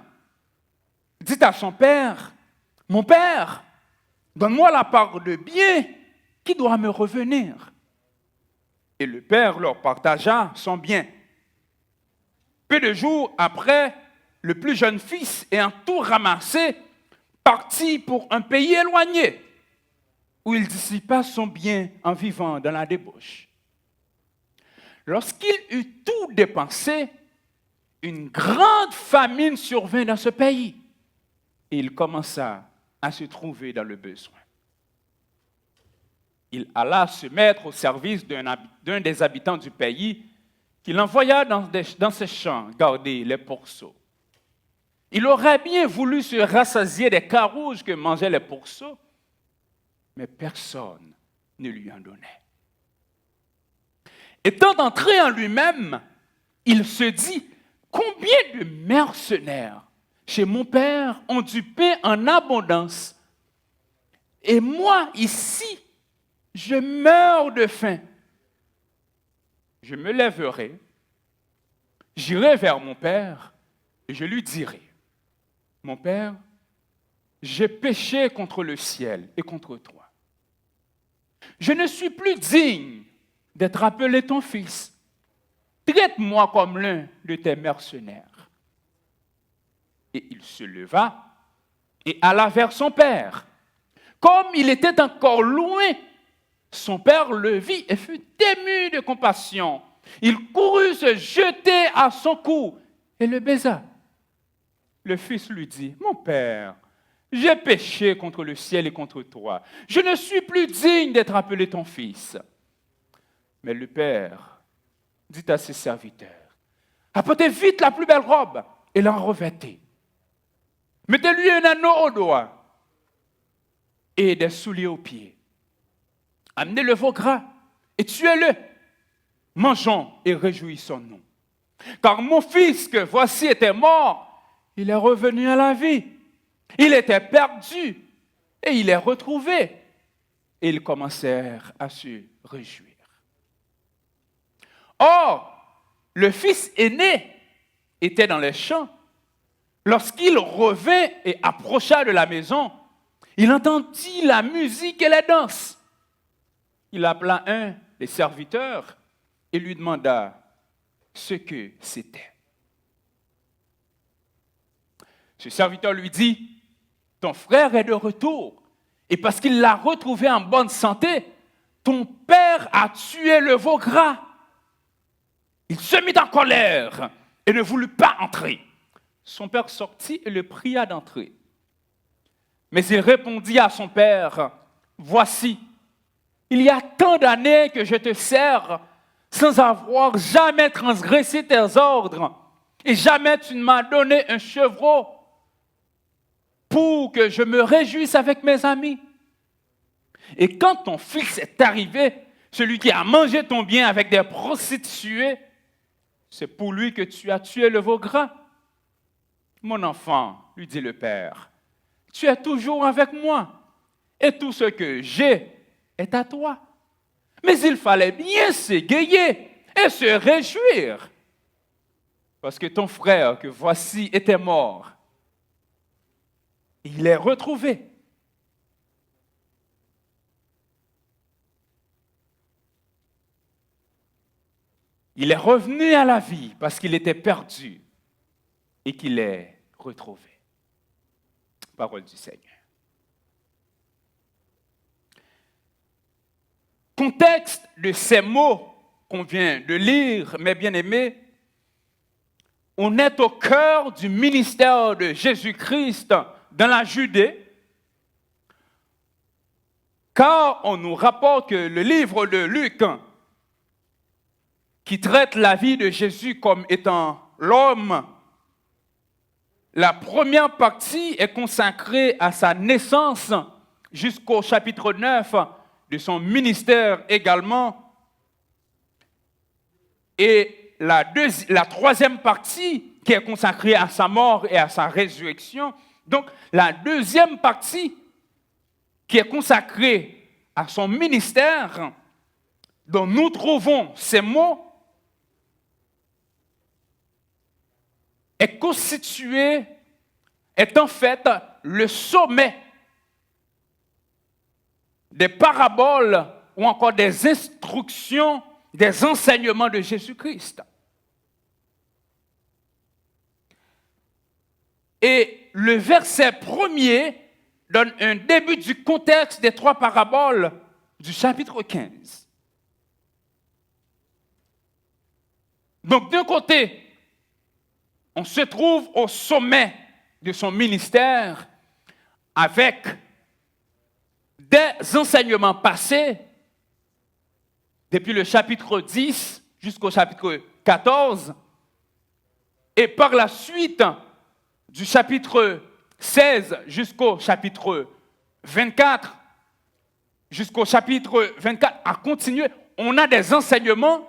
dit à son père, « Mon père, donne-moi la part de bien qui doit me revenir. » Et le père leur partagea son bien. Peu de jours après, le plus jeune fils, ayant tout ramassé, partit pour un pays éloigné, où il dissipa son bien en vivant dans la débauche. Lorsqu'il eut tout dépensé, une grande famine survint dans ce pays, et il commença à se trouver dans le besoin. Il alla se mettre au service d'un des habitants du pays, qu'il envoya dans ses champs garder les pourceaux. Il aurait bien voulu se rassasier des carouges que mangeaient les pourceaux, mais personne ne lui en donnait. Étant entré en lui-même, il se dit, « Combien de mercenaires chez mon père ont du pain en abondance, et moi ici, je meurs de faim. Je me lèverai, j'irai vers mon père, et je lui dirai, « Mon père, j'ai péché contre le ciel et contre toi. Je ne suis plus digne d'être appelé ton fils. Traite-moi comme l'un de tes mercenaires. » Et il se leva et alla vers son père. Comme il était encore loin, son père le vit et fut ému de compassion. Il courut se jeter à son cou et le baisa. Le fils lui dit, « Mon père, j'ai péché contre le ciel et contre toi. Je ne suis plus digne d'être appelé ton fils. » Mais le père dit à ses serviteurs, « Apportez vite la plus belle robe et l'en revêtez. Mettez-lui un anneau au doigt et des souliers aux pieds. Amenez le veau gras et tuez-le. Mangeons et réjouissons-nous. Car mon fils que voici était mort, il est revenu à la vie. Il était perdu et il est retrouvé. et ils commencèrent à se réjouir. Or, le fils aîné était dans les champs. Lorsqu'il revint et approcha de la maison, il entendit la musique et les danses. Il appela un des serviteurs et lui demanda ce que c'était. Ce serviteur lui dit, « Ton frère est de retour, et parce qu'il l'a retrouvé en bonne santé, ton père a tué le veau gras. » Il se mit en colère et ne voulut pas entrer. Son père sortit et le pria d'entrer. Mais il répondit à son père, « Voici, il y a tant d'années que je te sers sans avoir jamais transgressé tes ordres, et jamais tu ne m'as donné un chevreau pour que je me réjouisse avec mes amis. Et quand ton fils est arrivé, celui qui a mangé ton bien avec des prostituées, c'est pour lui que tu as tué le veau gras. Mon enfant, lui dit le père, tu es toujours avec moi, et tout ce que j'ai est à toi. Mais il fallait bien s'égayer et se réjouir, parce que ton frère que voici était mort. Il est retrouvé. Il est revenu à la vie parce qu'il était perdu et qu'il est retrouvé. Parole du Seigneur. Contexte de ces mots qu'on vient de lire, mes bien-aimés, on est au cœur du ministère de Jésus-Christ dans la Judée, car on nous rapporte que le livre de Luc, qui traite la vie de Jésus comme étant l'homme, la première partie est consacrée à sa naissance jusqu'au chapitre 9 de son ministère également. Et la troisième partie qui est consacrée à sa mort et à sa résurrection. Donc la deuxième partie qui est consacrée à son ministère, dont nous trouvons ces mots, est constitué, est en fait le sommet des paraboles ou encore des instructions, des enseignements de Jésus-Christ. Et le verset premier donne un début du contexte des trois paraboles du chapitre 15. Donc d'un côté, on se trouve au sommet de son ministère avec des enseignements passés depuis le chapitre 10 jusqu'au chapitre 14 et par la suite du chapitre 16 jusqu'au chapitre 24 jusqu'au chapitre 24 à continuer, on a des enseignements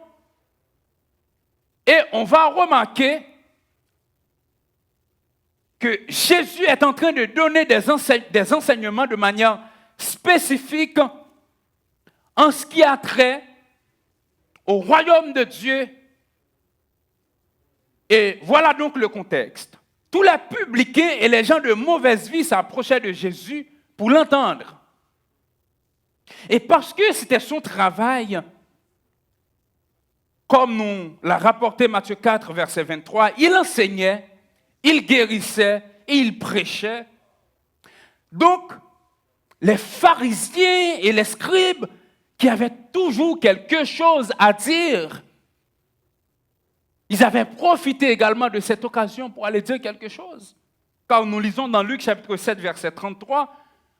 et on va remarquer que Jésus est en train de donner des enseignements de manière spécifique en ce qui a trait au royaume de Dieu. Et voilà donc le contexte. Tous les publicains et les gens de mauvaise vie s'approchaient de Jésus pour l'entendre. Et parce que c'était son travail, comme nous l'a rapporté Matthieu 4, verset 23, il enseignait, il guérissait et il prêchait. Donc, les pharisiens et les scribes qui avaient toujours quelque chose à dire, ils avaient profité également de cette occasion pour aller dire quelque chose. Car nous lisons dans Luc chapitre 7, verset 33,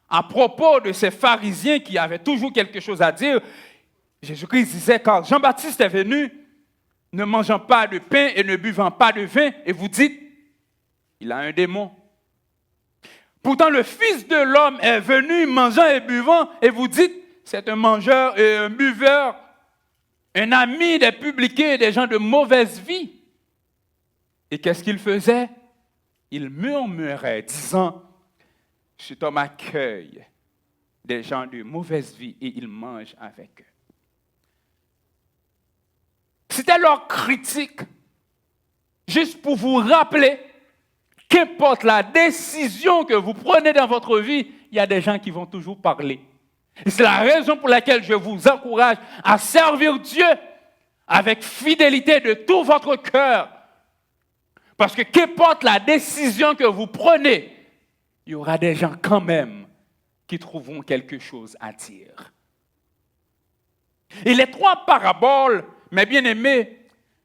à propos de ces pharisiens qui avaient toujours quelque chose à dire, Jésus-Christ disait, car Jean-Baptiste est venu, ne mangeant pas de pain et ne buvant pas de vin, et vous dites, il a un démon. Pourtant, le Fils de l'homme est venu mangeant et buvant, et vous dites, c'est un mangeur et un buveur, un ami des publicains et des gens de mauvaise vie. Et qu'est-ce qu'il faisait? Il murmurait, disant, cet homme accueille des gens de mauvaise vie et ils mangent avec eux. C'était leur critique, juste pour vous rappeler qu'importe la décision que vous prenez dans votre vie, il y a des gens qui vont toujours parler. Et c'est la raison pour laquelle je vous encourage à servir Dieu avec fidélité de tout votre cœur. Parce que qu'importe la décision que vous prenez, il y aura des gens quand même qui trouveront quelque chose à dire. Et les 3 paraboles, mes bien-aimés,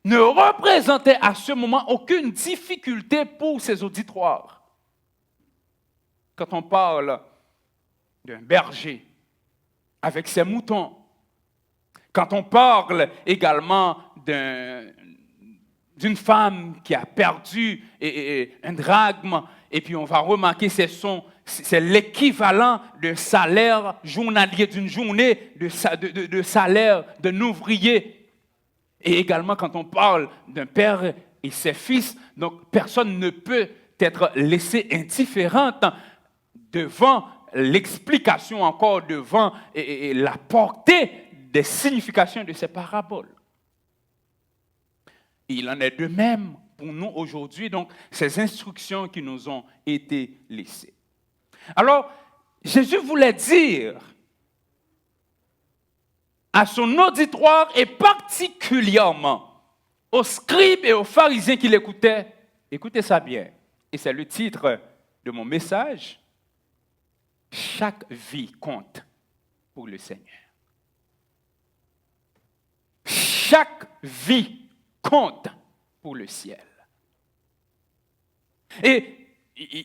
ne représentaient à ce moment aucune difficulté pour ces auditoires. Quand on parle d'un berger avec ses moutons, quand on parle également d'une femme qui a perdu un drachme, et puis on va remarquer c'est l'équivalent d'un salaire journalier, d'une journée de salaire d'un ouvrier. Et également quand on parle d'un père et ses fils, donc personne ne peut être laissé indifférente devant l'explication encore, devant et la portée des significations de ces paraboles. Il en est de même pour nous aujourd'hui, donc ces instructions qui nous ont été laissées. Alors, Jésus voulait dire à son auditoire et particulièrement aux scribes et aux pharisiens qui l'écoutaient, écoutez ça bien, et c'est le titre de mon message, chaque vie compte pour le Seigneur. Chaque vie compte pour le ciel. Et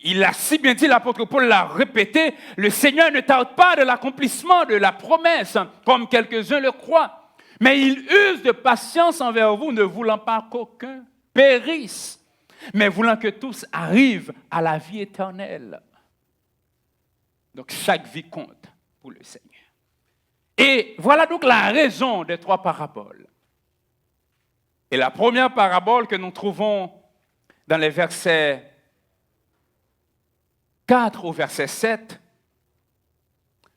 il a si bien dit, l'apôtre Paul l'a répété, le Seigneur ne tarde pas de l'accomplissement de la promesse, comme quelques-uns le croient, mais il use de patience envers vous, ne voulant pas qu'aucun périsse, mais voulant que tous arrivent à la vie éternelle. Donc chaque vie compte pour le Seigneur. Et voilà donc la raison des 3 paraboles. Et la première parabole que nous trouvons dans les versets 4 au verset 7,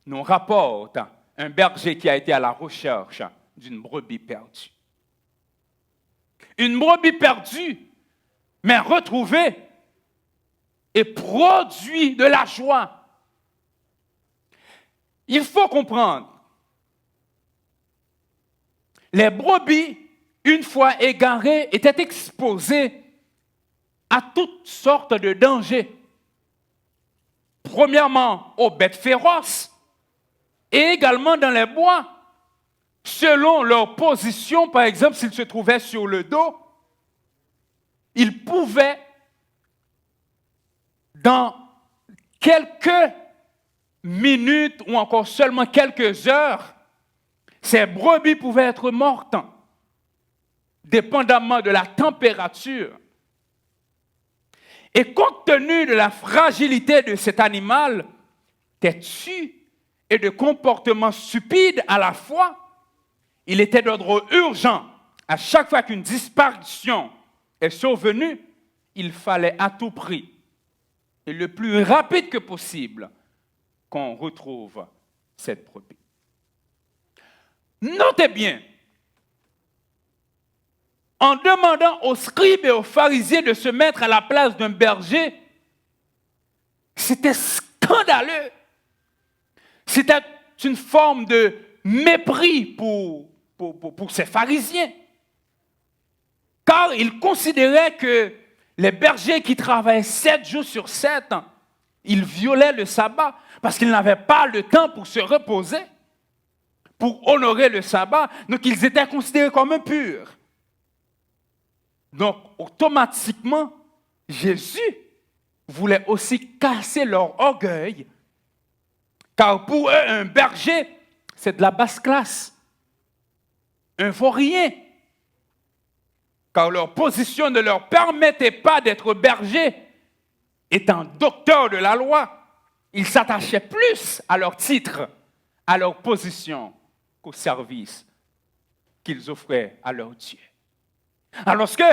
nous rapporte un berger qui a été à la recherche d'une brebis perdue. Une brebis perdue, mais retrouvée, et produit de la joie. Il faut comprendre, les brebis, une fois égarées, étaient exposées à toutes sortes de dangers. Premièrement, aux bêtes féroces et également dans les bois. Selon leur position, par exemple, s'ils se trouvaient sur le dos, ils pouvaient, dans quelques minutes ou encore seulement quelques heures, ces brebis pouvaient être mortes, dépendamment de la température. Et compte tenu de la fragilité de cet animal, têtu et de comportement stupide à la fois, il était d'ordre urgent. À chaque fois qu'une disparition est survenue, il fallait à tout prix, et le plus rapide que possible, qu'on retrouve cette brebis. Notez bien, en demandant aux scribes et aux pharisiens de se mettre à la place d'un berger, c'était scandaleux. C'était une forme de mépris pour ces pharisiens. Car ils considéraient que les bergers qui travaillaient 7 jours sur 7, ils violaient le sabbat parce qu'ils n'avaient pas le temps pour se reposer, pour honorer le sabbat. Donc ils étaient considérés comme impurs. Donc, automatiquement, Jésus voulait aussi casser leur orgueil, car pour eux, un berger, c'est de la basse classe, un vaurien, car leur position ne leur permettait pas d'être berger. Étant docteurs de la loi, ils s'attachaient plus à leur titre, à leur position, qu'au service qu'ils offraient à leur Dieu. Alors que,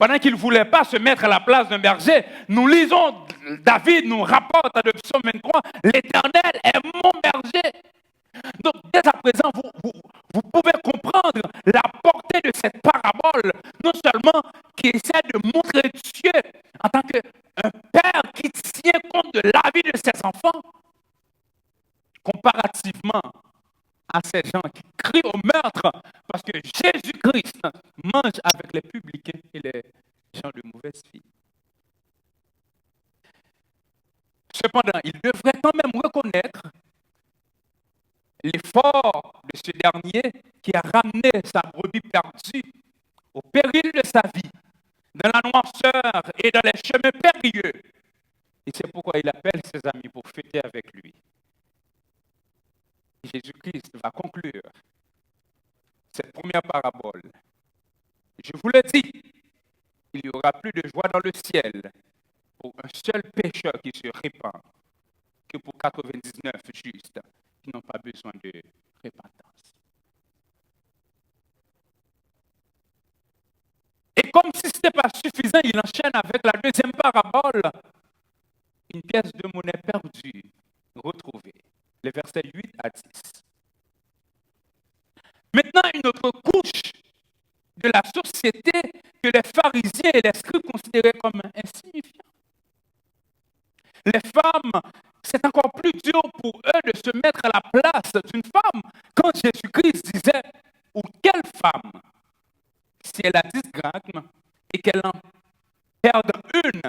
Pendant qu'il ne voulait pas se mettre à la place d'un berger, nous lisons, David nous rapporte dans le psaume 23, l'Éternel est mon berger. Donc, dès à présent, vous pouvez comprendre la portée de cette parabole, non seulement qui essaie de montrer Dieu en tant qu'un père qui tient compte de la vie de ses enfants, comparativement à ces gens qui crient au meurtre parce que Jésus-Christ mange avec les publicains et les gens de mauvaise vie. Cependant, il devrait quand même reconnaître l'effort de ce dernier qui a ramené sa brebis perdue au péril de sa vie, dans la noirceur et dans les chemins périlleux. Et c'est pourquoi il appelle ses amis pour fêter avec lui. Jésus-Christ va conclure cette première parabole. Je vous le dis, il y aura plus de joie dans le ciel pour un seul pécheur qui se répand que pour 99 justes qui n'ont pas besoin de repentance. Et comme si ce n'était pas suffisant, il enchaîne avec la deuxième parabole, une pièce de monnaie perdue, retrouvée. Les versets 8 à 10. Maintenant, une autre couche de la société que les pharisiens et les scribes considéraient comme insignifiants. Les femmes, c'est encore plus dur pour eux de se mettre à la place d'une femme quand Jésus-Christ disait « Ou quelle femme, si elle a 10 drachmes et qu'elle en perde une,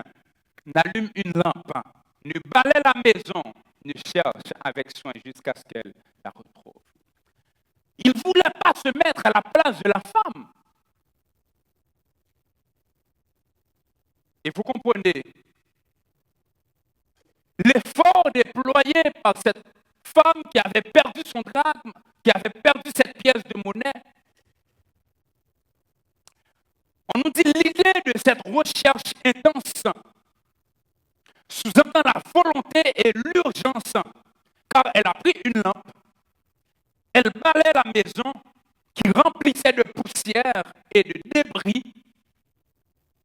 n'allume une lampe, ne balaie la maison, ne cherche avec soin jusqu'à ce qu'elle la retrouve. » Il ne voulait pas se mettre à la place de la femme. Et vous comprenez, l'effort déployé par cette femme qui avait perdu son drachme, qui avait perdu cette pièce de monnaie, on nous dit l'idée de cette recherche intense sous-entend la volonté et l'urgence, car elle a pris une lampe, elle balait la maison qui remplissait de poussière et de débris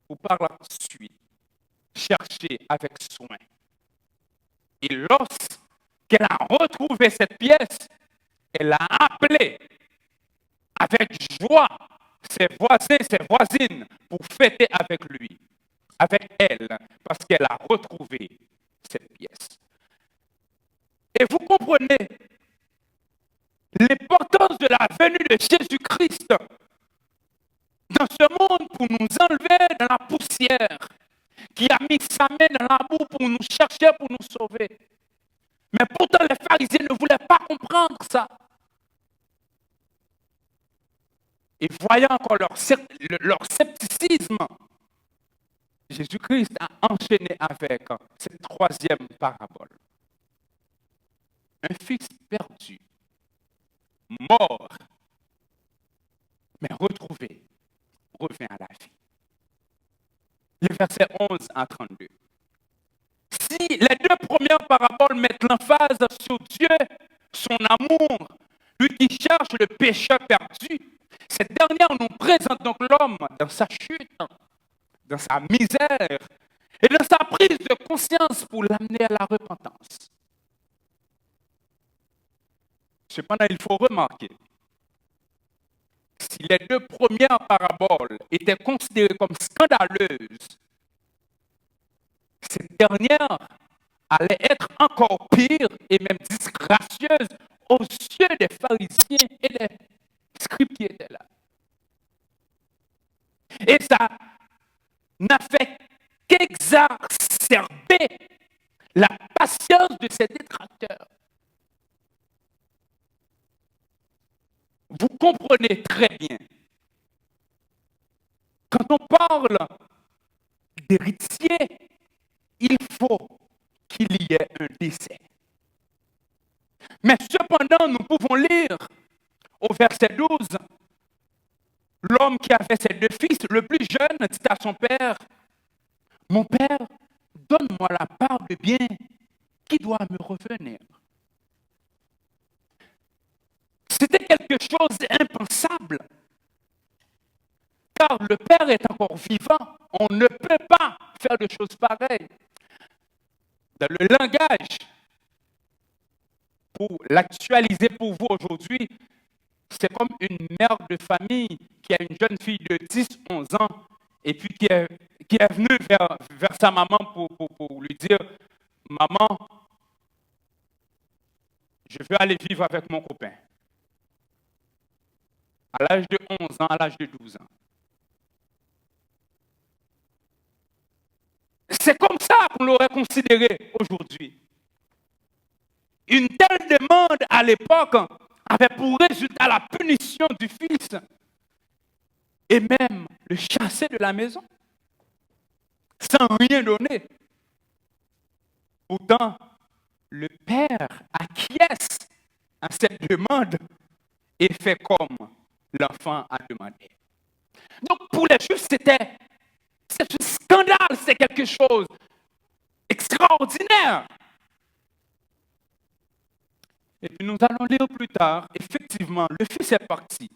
pour par la suite chercher avec soin. Et lorsqu'elle a retrouvé cette pièce, elle a appelé avec joie ses voisins, ses voisines pour fêter avec lui, avec elle, parce qu'elle a retrouvé cette pièce. Et vous comprenez l'importance de la venue de Jésus-Christ dans ce monde pour nous enlever dans la poussière, qui a mis sa main dans la boue pour nous chercher, pour nous sauver. Mais pourtant, les pharisiens ne voulaient pas comprendre ça. Et voyant encore leur scepticisme, Jésus-Christ a enchaîné avec cette troisième parabole. Un fils perdu, mort, mais retrouvé, revient à la vie. Les versets 11 à 32. Si les deux premières paraboles mettent l'emphase sur Dieu, son amour, lui qui cherche le pécheur perdu, cette dernière nous présente donc l'homme dans sa chute, dans sa misère et dans sa prise de conscience pour l'amener à la repentance. Cependant, il faut remarquer, si les deux premières paraboles étaient considérées comme scandaleuses, cette dernière allait être encore pire et même disgracieuse aux yeux des pharisiens et des scribes qui étaient là. Et ça n'a fait qu'exacerber la patience de ces détracteurs. Vous comprenez très bien, quand on parle d'héritier, il faut qu'il y ait un décès. Mais cependant, nous pouvons lire au verset 12, l'homme qui avait ses deux fils, le plus jeune, dit à son père, « Mon père, donne-moi la part de bien qui doit me revenir. » C'était quelque chose d'impensable car le Père est encore vivant. On ne peut pas faire de choses pareilles. Dans le langage, pour l'actualiser pour vous aujourd'hui, c'est comme une mère de famille qui a une jeune fille de 10-11 ans et puis qui est venue vers sa maman pour lui dire, maman, je veux aller vivre avec mon copain. À l'âge de 11 ans, à l'âge de 12 ans. C'est comme ça qu'on l'aurait considéré aujourd'hui. Une telle demande à l'époque avait pour résultat la punition du fils et même le chasser de la maison, sans rien donner. Pourtant, le père acquiesce à cette demande et fait comme l'enfant a demandé. Donc pour les Juifs, c'est un scandale, c'est quelque chose d'extraordinaire. Et puis nous allons lire plus tard, effectivement, le fils est parti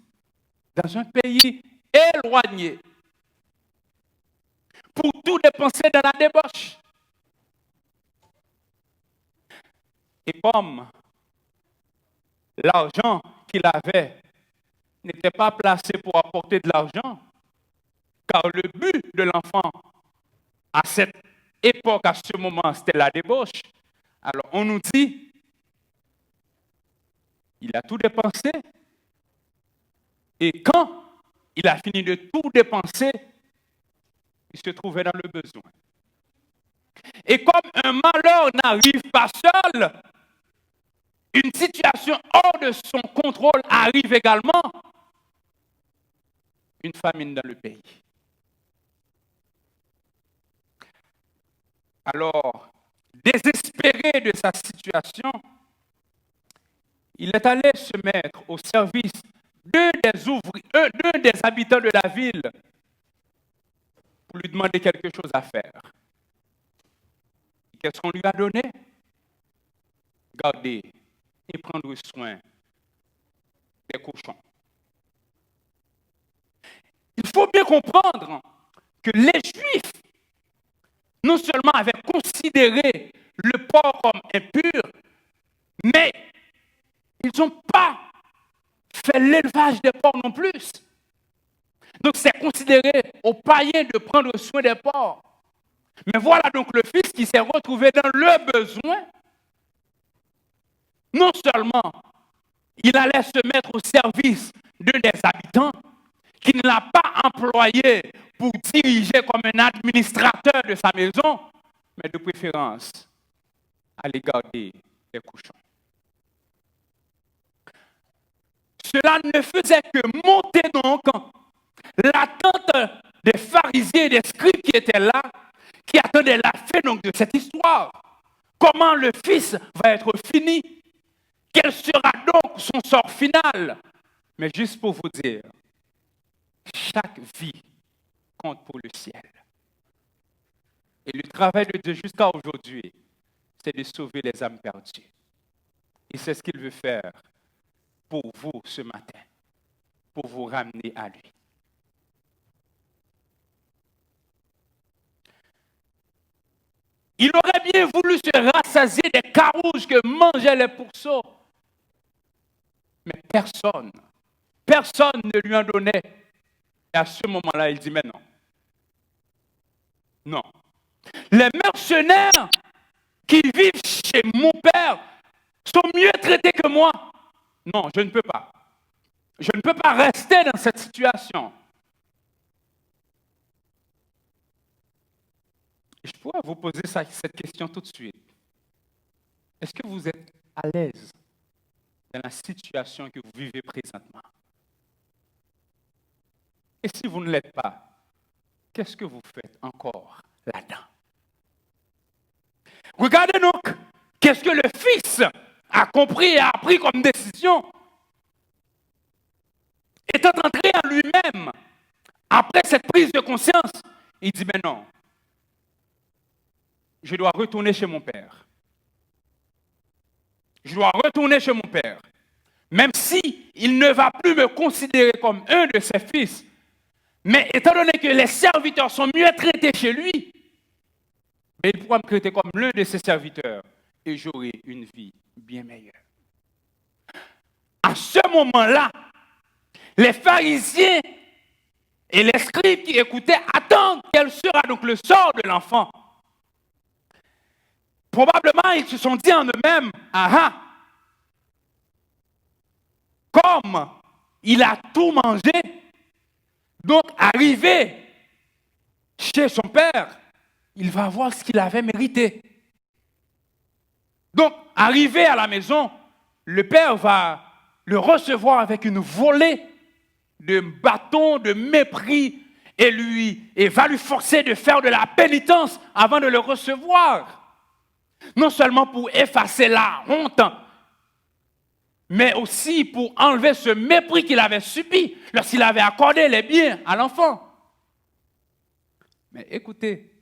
dans un pays éloigné pour tout dépenser dans la débauche. Et comme l'argent qu'il avait n'était pas placé pour apporter de l'argent, car le but de l'enfant à cette époque, à ce moment, c'était la débauche. Alors on nous dit, il a tout dépensé, et quand il a fini de tout dépenser, il se trouvait dans le besoin. Et comme un malheur n'arrive pas seul, une situation hors de son contrôle arrive également, une famine dans le pays. Alors, désespéré de sa situation, il est allé se mettre au service d'un des habitants de la ville pour lui demander quelque chose à faire. Qu'est-ce qu'on lui a donné? Garder et prendre soin des cochons. Il faut bien comprendre que les Juifs, non seulement avaient considéré le porc comme impur, mais ils n'ont pas fait l'élevage des porcs non plus. Donc c'est considéré aux païens de prendre soin des porcs. Mais voilà donc le fils qui s'est retrouvé dans le besoin. Non seulement il allait se mettre au service d'un des habitants, qui ne l'a pas employé pour diriger comme un administrateur de sa maison, mais de préférence, aller garder les cochons. Cela ne faisait que monter donc l'attente des pharisiens et des scribes qui étaient là, qui attendaient la fin donc de cette histoire. Comment le Fils va être fini? Quel sera donc son sort final? Mais juste pour vous dire, chaque vie compte pour le ciel. Et le travail de Dieu jusqu'à aujourd'hui, c'est de sauver les âmes perdues. Et c'est ce qu'il veut faire pour vous ce matin, pour vous ramener à lui. Il aurait bien voulu se rassasier des carouges que mangeaient les pourceaux. Mais personne ne lui en donnait. Et à ce moment-là, il dit, mais non. Non. Les mercenaires qui vivent chez mon père sont mieux traités que moi. Non, je ne peux pas. Je ne peux pas rester dans cette situation. Je pourrais vous poser cette question tout de suite. Est-ce que vous êtes à l'aise dans la situation que vous vivez présentement? Et si vous ne l'êtes pas, qu'est-ce que vous faites encore là-dedans? Regardez donc, qu'est-ce que le Fils a compris et a pris comme décision. Étant entré en lui-même, après cette prise de conscience, il dit, mais non, je dois retourner chez mon père. Je dois retourner chez mon père. Même si il ne va plus me considérer comme un de ses fils, Mais étant donné que les serviteurs sont mieux traités chez lui, il pourra me traiter comme l'un de ses serviteurs et j'aurai une vie bien meilleure. À ce moment-là, les pharisiens et les scribes qui écoutaient attendent quel sera donc le sort de l'enfant. Probablement, ils se sont dit en eux-mêmes, ah, comme il a tout mangé, donc arrivé chez son père, il va voir ce qu'il avait mérité. Donc, arrivé à la maison, le père va le recevoir avec une volée de bâtons, de mépris, et va lui forcer de faire de la pénitence avant de le recevoir. Non seulement pour effacer la honte, mais aussi pour enlever ce mépris qu'il avait subi lorsqu'il avait accordé les biens à l'enfant. Mais écoutez,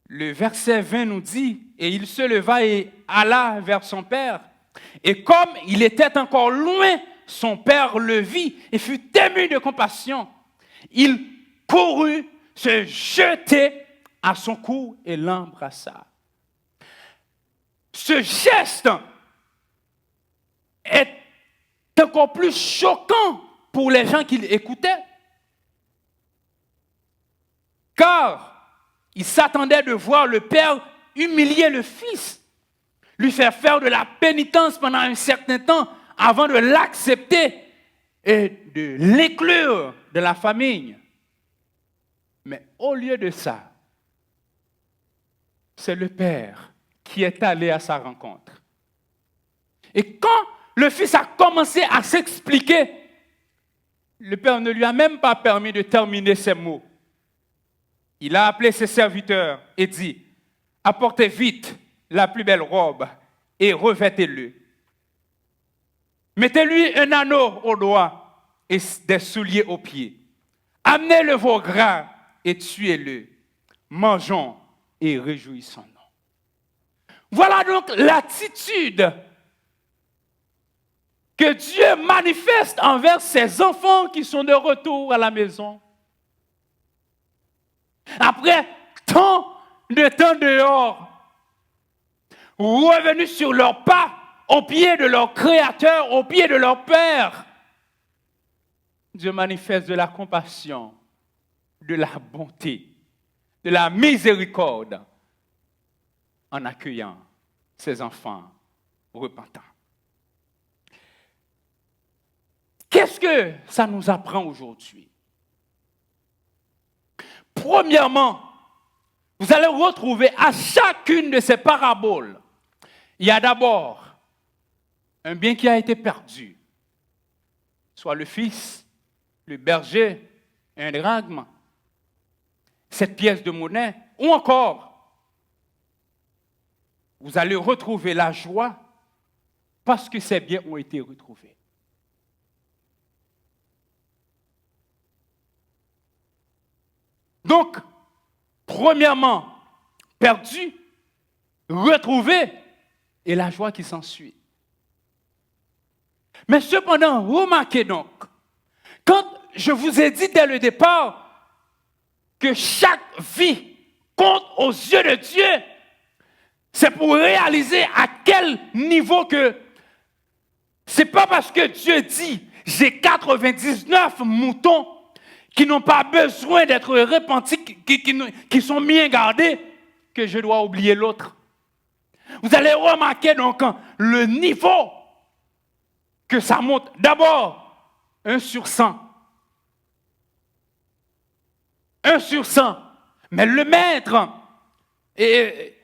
le verset 20 nous dit, et il se leva et alla vers son père. Et comme il était encore loin, son père le vit et fut ému de compassion. Il courut se jeter à son cou et l'embrassa. Ce geste est encore plus choquant pour les gens qui l'écoutaient, car ils s'attendaient de voir le père humilier le fils, lui faire de la pénitence pendant un certain temps avant de l'accepter et de l'inclure de la famille. Mais au lieu de ça, c'est le père qui est allé à sa rencontre. Et quand le fils a commencé à s'expliquer, le père ne lui a même pas permis de terminer ses mots. Il a appelé ses serviteurs et dit, « Apportez vite la plus belle robe et revêtez-le. Mettez-lui un anneau au doigt et des souliers aux pieds. Amenez le veau gras et tuez-le. Mangeons et réjouissons-nous. » Voilà donc l'attitude que Dieu manifeste envers ses enfants qui sont de retour à la maison. Après tant de temps dehors, revenus sur leurs pas, au pied de leur Créateur, au pied de leur Père, Dieu manifeste de la compassion, de la bonté, de la miséricorde en accueillant ses enfants repentants. Qu'est-ce que ça nous apprend aujourd'hui? Premièrement, vous allez retrouver à chacune de ces paraboles, il y a d'abord un bien qui a été perdu, soit le fils, le berger, un drachme, cette pièce de monnaie, ou encore, vous allez retrouver la joie parce que ces biens ont été retrouvés. Donc, premièrement, perdu, retrouvé, et la joie qui s'ensuit. Mais cependant, remarquez donc, quand je vous ai dit dès le départ que chaque vie compte aux yeux de Dieu, c'est pour réaliser à quel niveau que c'est pas parce que Dieu dit j'ai 99 moutons qui n'ont pas besoin d'être repentis, qui sont bien gardés, que je dois oublier l'autre. Vous allez remarquer donc le niveau que ça monte. D'abord, 1 sur 100. 1 sur 100. Mais le maître, il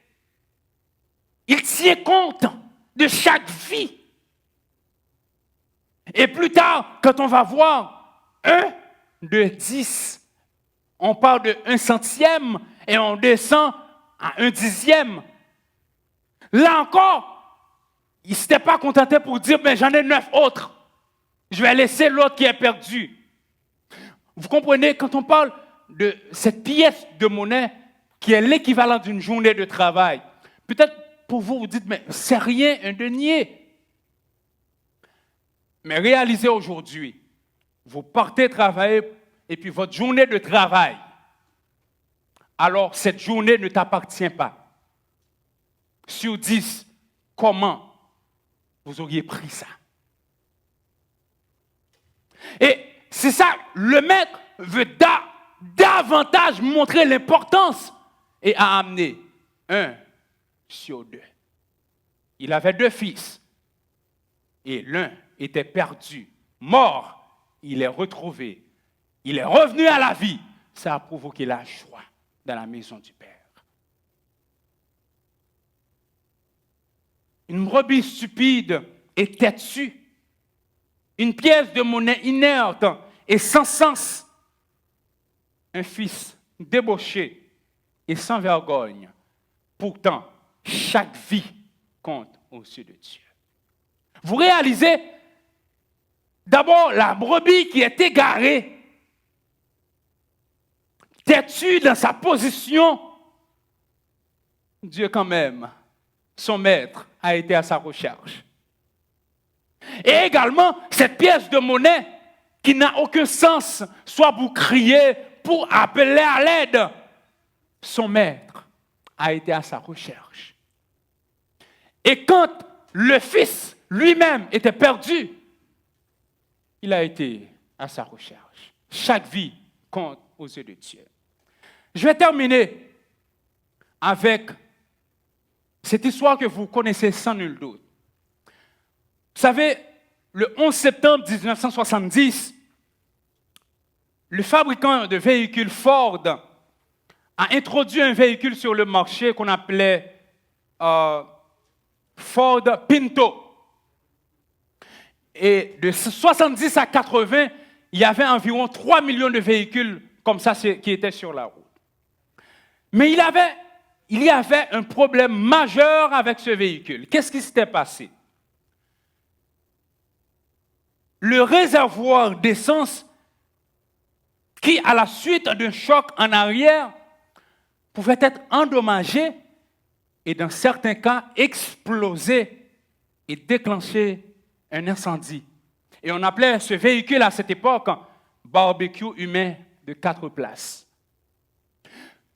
tient compte de chaque vie. Et plus tard, quand on va voir 1 de 10, on parle de 1 centième et on descend à 1 dixième. Là encore, il ne s'était pas contenté pour dire, ben, j'en ai 9 autres. Je vais laisser l'autre qui est perdu. Vous comprenez, quand on parle de cette pièce de monnaie qui est l'équivalent d'une journée de travail, peut-être pour vous, vous dites, mais c'est rien, un denier. Mais réalisez aujourd'hui, vous partez travailler et puis votre journée de travail, alors cette journée ne t'appartient pas. Sur 10, comment vous auriez pris ça? Et c'est ça, le maître veut davantage montrer l'importance et a amené 1 sur 2. Il avait 2 fils et l'un était perdu, mort. Il est retrouvé, il est revenu à la vie. Ça a provoqué la joie dans la maison du Père. Une brebis stupide et têtue, une pièce de monnaie inerte et sans sens, un fils débauché et sans vergogne. Pourtant, chaque vie compte aux yeux de Dieu. Vous réalisez, d'abord, la brebis qui est égarée, têtue dans sa position, Dieu quand même, son maître, a été à sa recherche. Et également, cette pièce de monnaie qui n'a aucun sens, soit pour crier, pour appeler à l'aide, son maître a été à sa recherche. Et quand le fils lui-même était perdu, il a été à sa recherche. Chaque vie compte aux yeux de Dieu. Je vais terminer avec cette histoire que vous connaissez sans nul doute. Vous savez, le 11 septembre 1970, le fabricant de véhicules Ford a introduit un véhicule sur le marché qu'on appelait Ford Pinto. Et de 70 à 80, il y avait environ 3 millions de véhicules comme ça qui étaient sur la route. Mais il y avait un problème majeur avec ce véhicule. Qu'est-ce qui s'était passé? Le réservoir d'essence qui, à la suite d'un choc en arrière, pouvait être endommagé et dans certains cas exploser et déclencher un incendie. Et on appelait ce véhicule à cette époque barbecue humain de 4 places.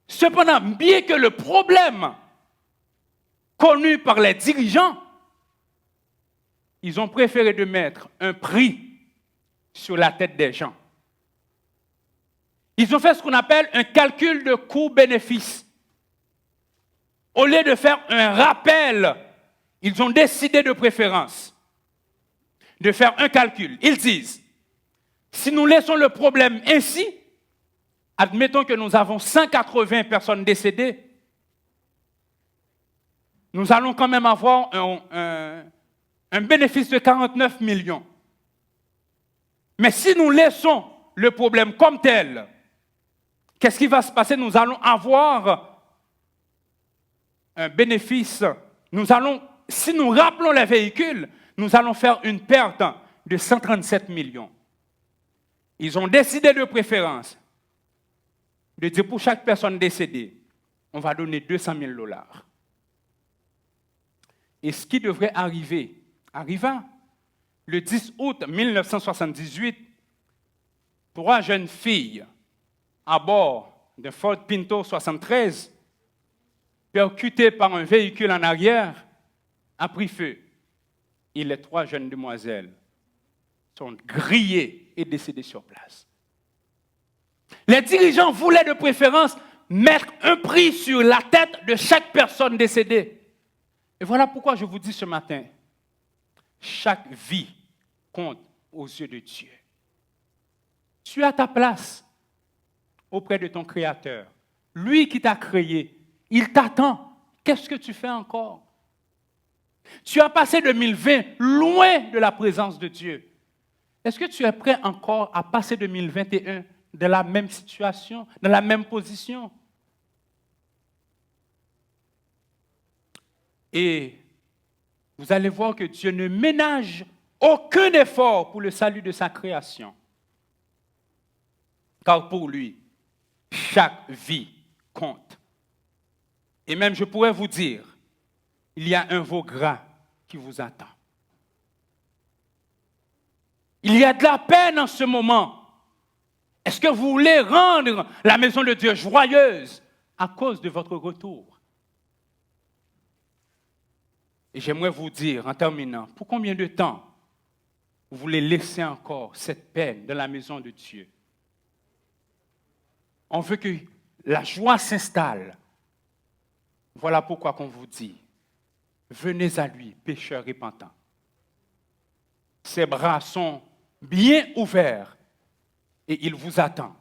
Cependant, bien que le problème connu par les dirigeants, ils ont préféré de mettre un prix sur la tête des gens. Ils ont fait ce qu'on appelle un calcul de coût-bénéfice. Au lieu de faire un rappel, ils ont décidé de préférence de faire un calcul. Ils disent, si nous laissons le problème ainsi, admettons que nous avons 180 personnes décédées, nous allons quand même avoir un bénéfice de 49 millions. Mais si nous laissons le problème comme tel, qu'est-ce qui va se passer? Nous allons avoir un bénéfice. Si nous rappelons les véhicules, nous allons faire une perte de 137 millions. Ils ont décidé de préférence de dire pour chaque personne décédée, on va donner 200 000 $. Et ce qui devrait arriver, arriva. Le 10 août 1978, 3 jeunes filles à bord d'un Ford Pinto 73, percutées par un véhicule en arrière, a pris feu. Et les 3 jeunes demoiselles sont grillées et décédées sur place. Les dirigeants voulaient de préférence mettre un prix sur la tête de chaque personne décédée. Et voilà pourquoi je vous dis ce matin, chaque vie compte aux yeux de Dieu. Tu as ta place auprès de ton Créateur. Lui qui t'a créé, il t'attend. Qu'est-ce que tu fais encore? Tu as passé 2020 loin de la présence de Dieu. Est-ce que tu es prêt encore à passer 2021 dans la même situation, dans la même position? Et vous allez voir que Dieu ne ménage aucun effort pour le salut de sa création. Car pour lui, chaque vie compte. Et même, je pourrais vous dire, il y a un veau gras qui vous attend. Il y a de la peine en ce moment. Est-ce que vous voulez rendre la maison de Dieu joyeuse à cause de votre retour? Et j'aimerais vous dire, en terminant, pour combien de temps vous voulez laisser encore cette peine dans la maison de Dieu? On veut que la joie s'installe. Voilà pourquoi qu'on vous dit, venez à lui, pécheurs repentants. Ses bras sont bien ouverts et il vous attend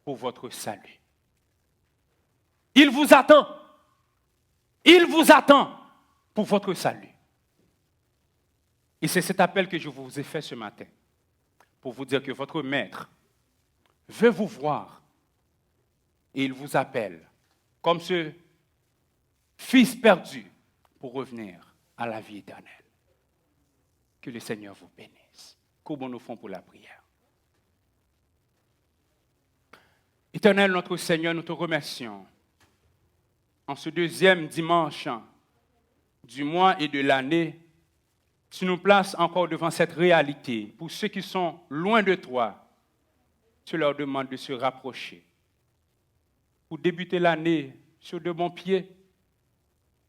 pour votre salut. Il vous attend. Il vous attend pour votre salut. Et c'est cet appel que je vous ai fait ce matin pour vous dire que votre maître veut vous voir et il vous appelle comme ce fils perdu pour revenir à la vie éternelle. Que le Seigneur vous bénisse. Comment nous font pour la prière? Éternel, notre Seigneur, nous te remercions. En ce deuxième dimanche du mois et de l'année, tu nous places encore devant cette réalité. Pour ceux qui sont loin de toi, tu leur demandes de se rapprocher. Pour débuter l'année sur de bons pieds.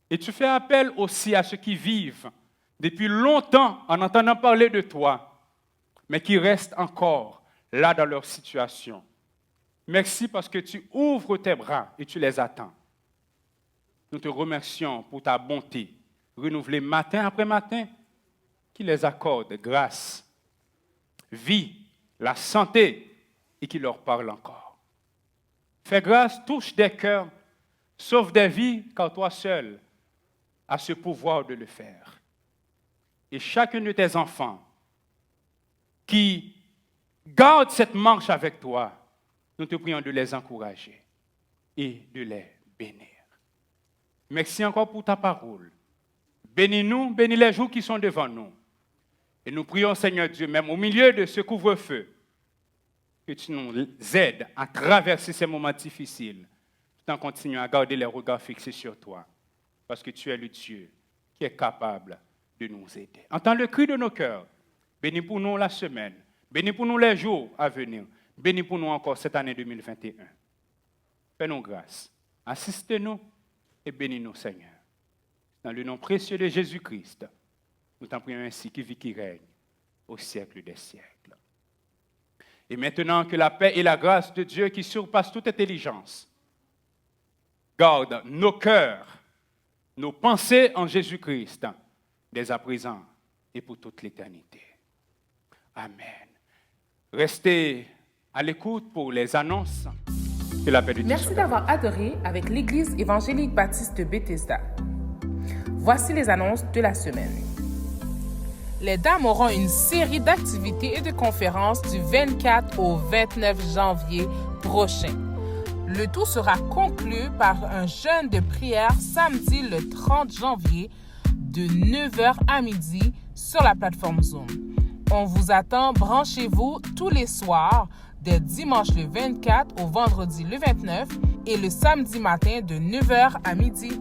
Et tu fais appel aussi à ceux qui vivent depuis longtemps en entendant parler de toi, mais qui restent encore là dans leur situation. Merci parce que tu ouvres tes bras et tu les attends. Nous te remercions pour ta bonté, renouvelée matin après matin, qui les accorde grâce, vie, la santé et qui leur parle encore. Fais grâce, touche des cœurs, sauve des vies, car toi seul as ce pouvoir de le faire. Et chacun de tes enfants qui garde cette marche avec toi, nous te prions de les encourager et de les bénir. Merci encore pour ta parole. Bénis-nous, bénis les jours qui sont devant nous. Et nous prions, Seigneur Dieu, même au milieu de ce couvre-feu, que tu nous aides à traverser ces moments difficiles, tout en continuant à garder les regards fixés sur toi, parce que tu es le Dieu qui est capable de nous aider. Entends le cri de nos cœurs. Bénis pour nous la semaine. Bénis pour nous les jours à venir. Bénis pour nous encore cette année 2021. Fais-nous grâce. Assiste-nous et bénis-nous, Seigneur. Dans le nom précieux de Jésus-Christ, nous t'en prions ainsi, qui vit, qui règne au siècle des siècles. Et maintenant que la paix et la grâce de Dieu qui surpasse toute intelligence garde nos cœurs, nos pensées en Jésus-Christ, dès à présent et pour toute l'éternité. Amen. Restez à l'écoute pour les annonces. Que la paix de Dieu Merci soit d'avoir adoré avec l'Église évangélique baptiste de Bethesda. Voici les annonces de la semaine. Les dames auront une série d'activités et de conférences du 24 au 29 janvier prochain. Le tout sera conclu par un jeûne de prière samedi le 30 janvier de 9h à midi sur la plateforme Zoom. On vous attend, branchez-vous tous les soirs de dimanche le 24 au vendredi le 29 et le samedi matin de 9h à midi.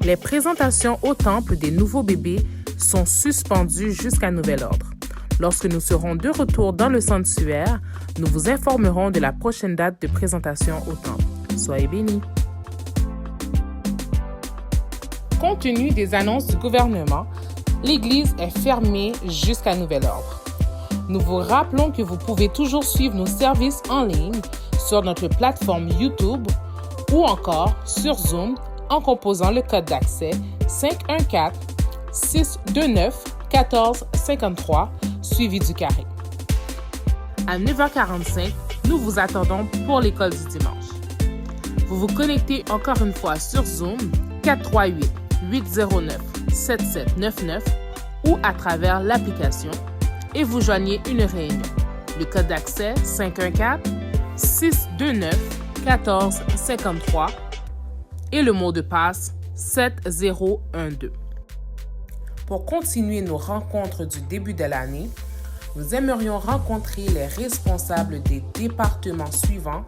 Les présentations au temple des nouveaux bébés sont suspendues jusqu'à nouvel ordre. Lorsque nous serons de retour dans le sanctuaire, nous vous informerons de la prochaine date de présentation au temple. Soyez bénis. Compte tenu des annonces du gouvernement, l'Église est fermée jusqu'à nouvel ordre. Nous vous rappelons que vous pouvez toujours suivre nos services en ligne sur notre plateforme YouTube ou encore sur Zoom en composant le code d'accès 514-629-1453 suivi du carré. À 9h45, nous vous attendons pour l'école du dimanche. Vous vous connectez encore une fois sur Zoom 438-809-7799 ou à travers l'application et vous joignez une réunion. Le code d'accès 514-629-1453 et le mot de passe 7012. Pour continuer nos rencontres du début de l'année, nous aimerions rencontrer les responsables des départements suivants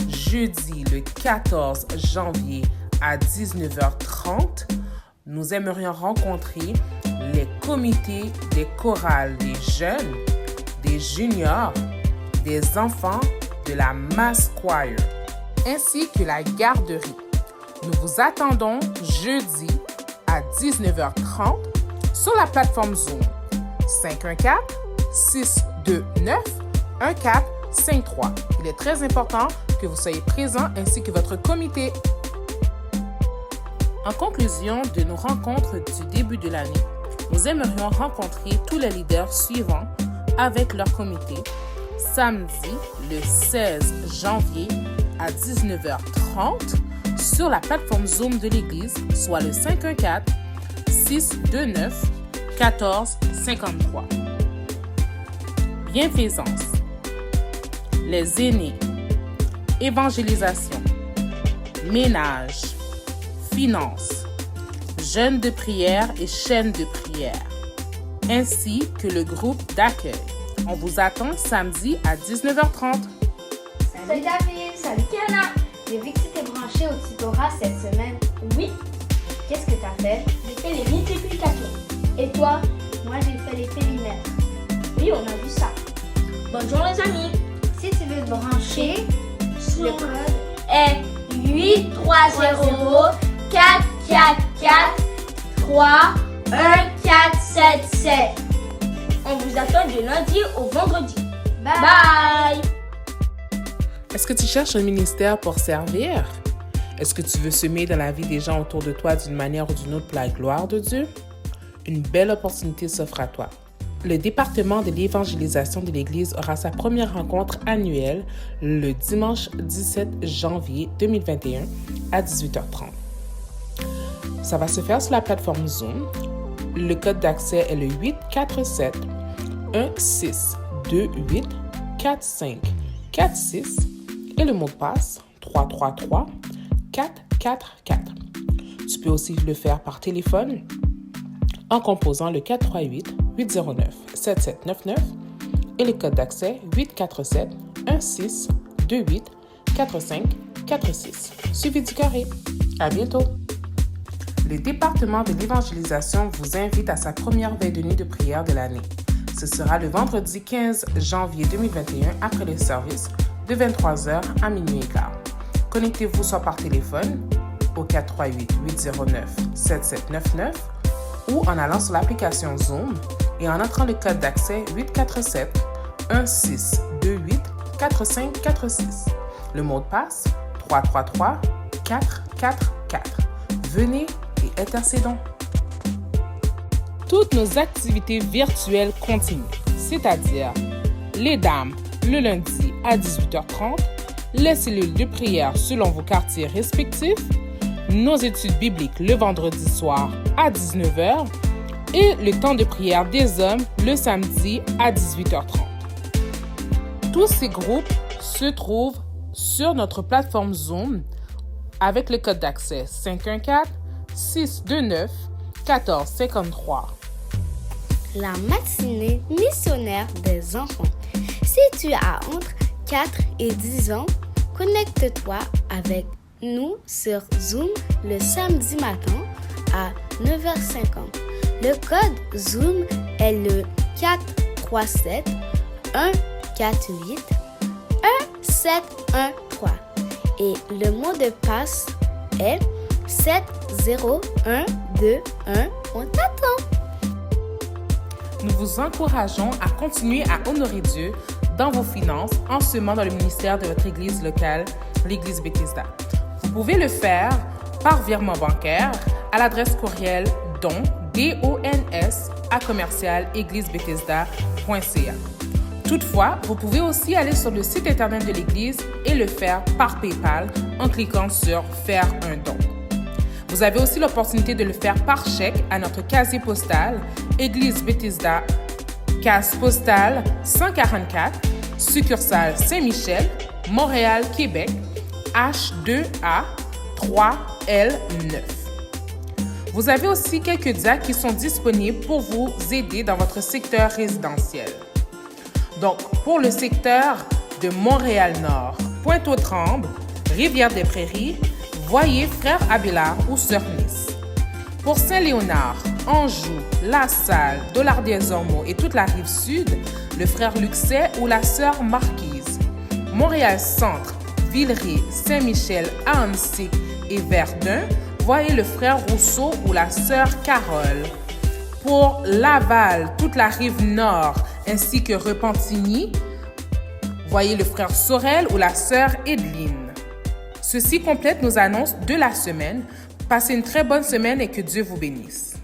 jeudi le 14 janvier à 19h30. Nous aimerions rencontrer les comités des chorales des jeunes, des juniors, des enfants de la Mass Choir, ainsi que la garderie. Nous vous attendons jeudi à 19h30 sur la plateforme Zoom 514-629-1453. Il est très important que vous soyez présents ainsi que votre comité. En conclusion de nos rencontres du début de l'année, nous aimerions rencontrer tous les leaders suivants avec leur comité samedi le 16 janvier à 19h30 sur la plateforme Zoom de l'Église, soit le 514-629-1453. Bienfaisance, les aînés, évangélisation, ménage, finances, jeunes de prière et chaînes de prière, ainsi que le groupe d'accueil. On vous attend samedi à 19h30. Salut David, salut Kiana. J'ai vu que tu t'es branché au tutorat cette semaine. Oui. Qu'est-ce que tu as fait? J'ai fait les multiplications. Et toi? Moi, j'ai fait les périmètres. Oui, on a vu ça. Bonjour les amis. Si tu veux te brancher, le code est 830 444 31477. On vous attend du lundi au vendredi. Bye. Est-ce que tu cherches un ministère pour servir? Est-ce que tu veux semer dans la vie des gens autour de toi d'une manière ou d'une autre pour la gloire de Dieu? Une belle opportunité s'offre à toi. Le département de l'évangélisation de l'Église aura sa première rencontre annuelle le dimanche 17 janvier 2021 à 18h30. Ça va se faire sur la plateforme Zoom. Le code d'accès est le 847-1628-4546 et le mot de passe 333-444. Tu peux aussi le faire par téléphone en composant le 438-809-7799 et le code d'accès 847-1628-4546. Suivi du carré. À bientôt! Le département de l'évangélisation vous invite à sa première veille de nuit de prière de l'année. Ce sera le vendredi 15 janvier 2021 après les services de 23h à minuit et quart. Connectez-vous soit par téléphone au 438-809-7799 ou en allant sur l'application Zoom et en entrant le code d'accès 847-1628-4546. Le mot de passe 333-444. Venez et intercédons. Toutes nos activités virtuelles continuent, c'est-à-dire les dames le lundi à 18h30, les cellules de prière selon vos quartiers respectifs, nos études bibliques le vendredi soir à 19h et le temps de prière des hommes le samedi à 18h30. Tous ces groupes se trouvent sur notre plateforme Zoom avec le code d'accès 514-629-1453. La matinée missionnaire des enfants. Si tu as entre 4 et 10 ans, connecte-toi avec nous sur Zoom le samedi matin à 9h50. Le code Zoom est le 437-148-1713 et le mot de passe est 70121. On t'attend! Nous vous encourageons à continuer à honorer Dieu dans vos finances en semant dans le ministère de votre église locale, l'église Bethesda. Vous pouvez le faire par virement bancaire à l'adresse courriel dons@églisebethesda.ca. Toutefois, vous pouvez aussi aller sur le site internet de l'église et le faire par PayPal en cliquant sur Faire un don. Vous avez aussi l'opportunité de le faire par chèque à notre casier postal, Église Bethesda, case postale 144, succursale Saint-Michel, Montréal, Québec, H2A 3L9. Vous avez aussi quelques DAC qui sont disponibles pour vous aider dans votre secteur résidentiel. Donc, pour le secteur de Montréal-Nord, Pointe-aux-Trembles, Rivière-des-Prairies, voyez Frère Abélard ou Sœur Nice. Pour Saint-Léonard, Anjou, La Salle, Dollard-des-Ormeaux et toute la rive sud, le frère Luxet ou la sœur Marquise. Montréal-Centre, Villeray, Saint-Michel, Ahuntsic et Verdun, voyez le frère Rousseau ou la sœur Carole. Pour Laval, toute la rive nord ainsi que Repentigny, voyez le frère Sorel ou la sœur Edeline. Ceci complète nos annonces de la semaine. Passez une très bonne semaine et que Dieu vous bénisse.